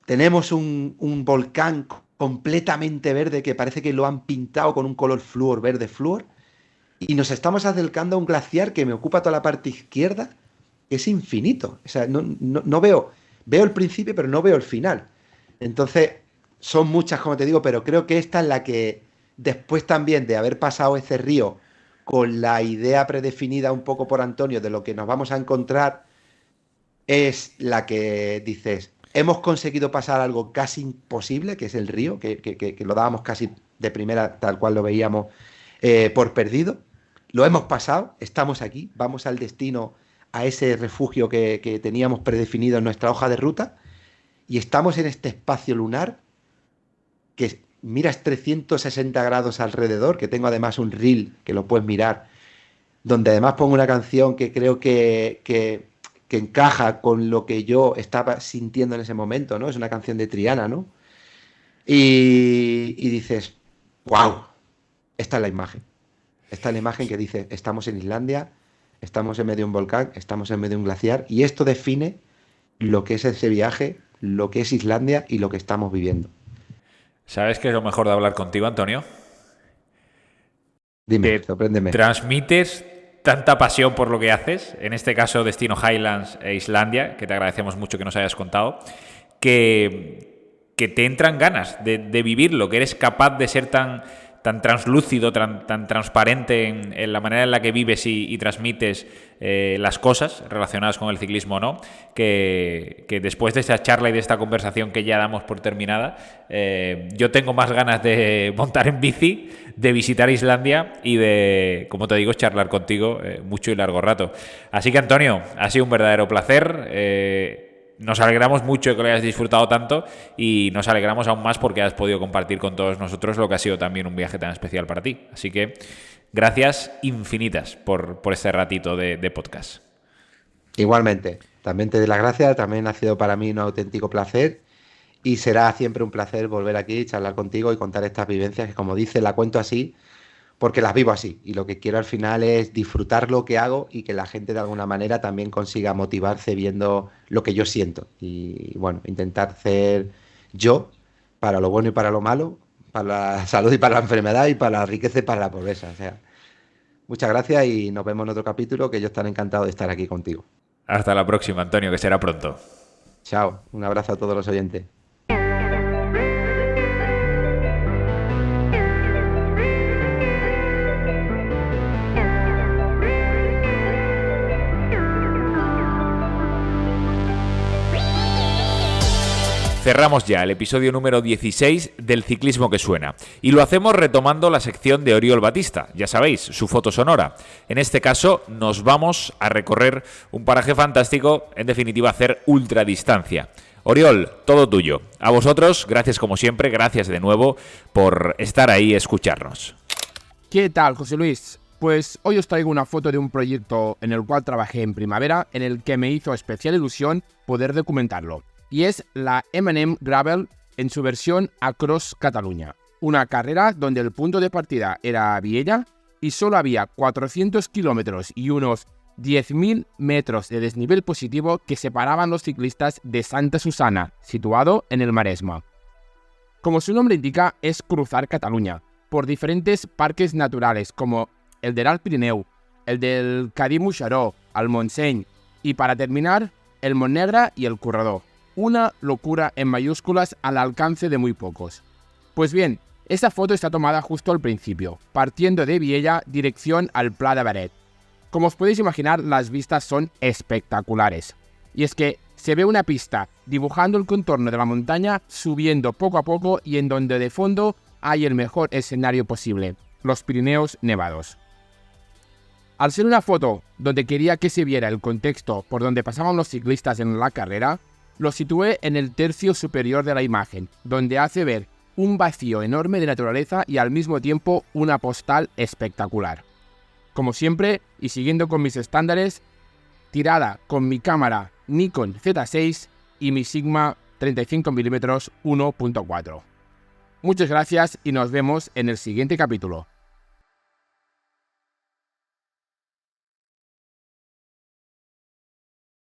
Tenemos un volcán completamente verde que parece que lo han pintado con un color flúor, verde flúor. Y nos estamos acercando a un glaciar que me ocupa toda la parte izquierda, que es infinito. O sea, no veo el principio, pero no veo el final. Entonces, son muchas, como te digo, pero creo que esta es la que, después también de haber pasado ese río con la idea predefinida un poco por Antonio de lo que nos vamos a encontrar, es la que dices, hemos conseguido pasar algo casi imposible, que es el río, que lo dábamos casi de primera, tal cual lo veíamos, por perdido. Lo hemos pasado, estamos aquí, vamos al destino, a ese refugio que teníamos predefinido en nuestra hoja de ruta, y estamos en este espacio lunar que miras 360 grados alrededor, que tengo además un reel que lo puedes mirar, donde además pongo una canción que creo que encaja con lo que yo estaba sintiendo en ese momento, ¿no? Es una canción de Triana, ¿no? Y dices, wow, esta es la imagen. Esta es la imagen que dice, estamos en Islandia, estamos en medio de un volcán, estamos en medio de un glaciar, y esto define lo que es ese viaje, lo que es Islandia y lo que estamos viviendo. ¿Sabes qué es lo mejor de hablar contigo, Antonio? Dime, sorpréndeme. Transmites tanta pasión por lo que haces, en este caso Destino Highlands e Islandia, que te agradecemos mucho que nos hayas contado, que te entran ganas de vivirlo, que eres capaz de ser tan translúcido, tan transparente en la manera en la que vives y transmites las cosas relacionadas con el ciclismo, ¿no? Que después de esta charla y de esta conversación que ya damos por terminada, yo tengo más ganas de montar en bici, de visitar Islandia y de, como te digo, charlar contigo mucho y largo rato. Así que, Antonio, ha sido un verdadero placer. Nos alegramos mucho de que lo hayas disfrutado tanto y nos alegramos aún más porque has podido compartir con todos nosotros lo que ha sido también un viaje tan especial para ti. Así que gracias infinitas por este ratito de podcast. Igualmente, también te doy las gracias, también ha sido para mí un auténtico placer y será siempre un placer volver aquí, charlar contigo y contar estas vivencias que, como dices, la cuento así porque las vivo así, y lo que quiero al final es disfrutar lo que hago y que la gente de alguna manera también consiga motivarse viendo lo que yo siento. Y bueno, intentar ser yo para lo bueno y para lo malo, para la salud y para la enfermedad, y para la riqueza y para la pobreza. O sea, muchas gracias y nos vemos en otro capítulo, que yo estaré encantado de estar aquí contigo. Hasta la próxima, Antonio, que será pronto. Chao, un abrazo a todos los oyentes. Cerramos ya el episodio número 16 del Ciclismo que Suena. Y lo hacemos retomando la sección de Oriol Batista, ya sabéis, su foto sonora. En este caso nos vamos a recorrer un paraje fantástico, en definitiva hacer ultradistancia. Oriol, todo tuyo. A vosotros, gracias como siempre, gracias de nuevo por estar ahí y escucharnos. ¿Qué tal, José Luis? Pues hoy os traigo una foto de un proyecto en el cual trabajé en primavera, en el que me hizo especial ilusión poder documentarlo. Y es la M&M Gravel en su versión Across Catalunya. Una carrera donde el punto de partida era Viella y solo había 400 kilómetros y unos 10.000 metros de desnivel positivo que separaban los ciclistas de Santa Susana, situado en el Maresme. Como su nombre indica, es cruzar Cataluña, por diferentes parques naturales como el del Alt Pirineu, el del Cadí-Moixeró, el Montseny y para terminar, el Montnegre y el Corredor. Una locura en mayúsculas al alcance de muy pocos. Pues bien, esta foto está tomada justo al principio, partiendo de Viella dirección al Pla de Beret. Como os podéis imaginar, las vistas son espectaculares. Y es que se ve una pista dibujando el contorno de la montaña, subiendo poco a poco y en donde de fondo hay el mejor escenario posible, los Pirineos nevados. Al ser una foto donde quería que se viera el contexto por donde pasaban los ciclistas en la carrera, lo situé en el tercio superior de la imagen, donde hace ver un vacío enorme de naturaleza y al mismo tiempo una postal espectacular. Como siempre, y siguiendo con mis estándares, tirada con mi cámara Nikon Z6 y mi Sigma 35mm 1.4. Muchas gracias y nos vemos en el siguiente capítulo.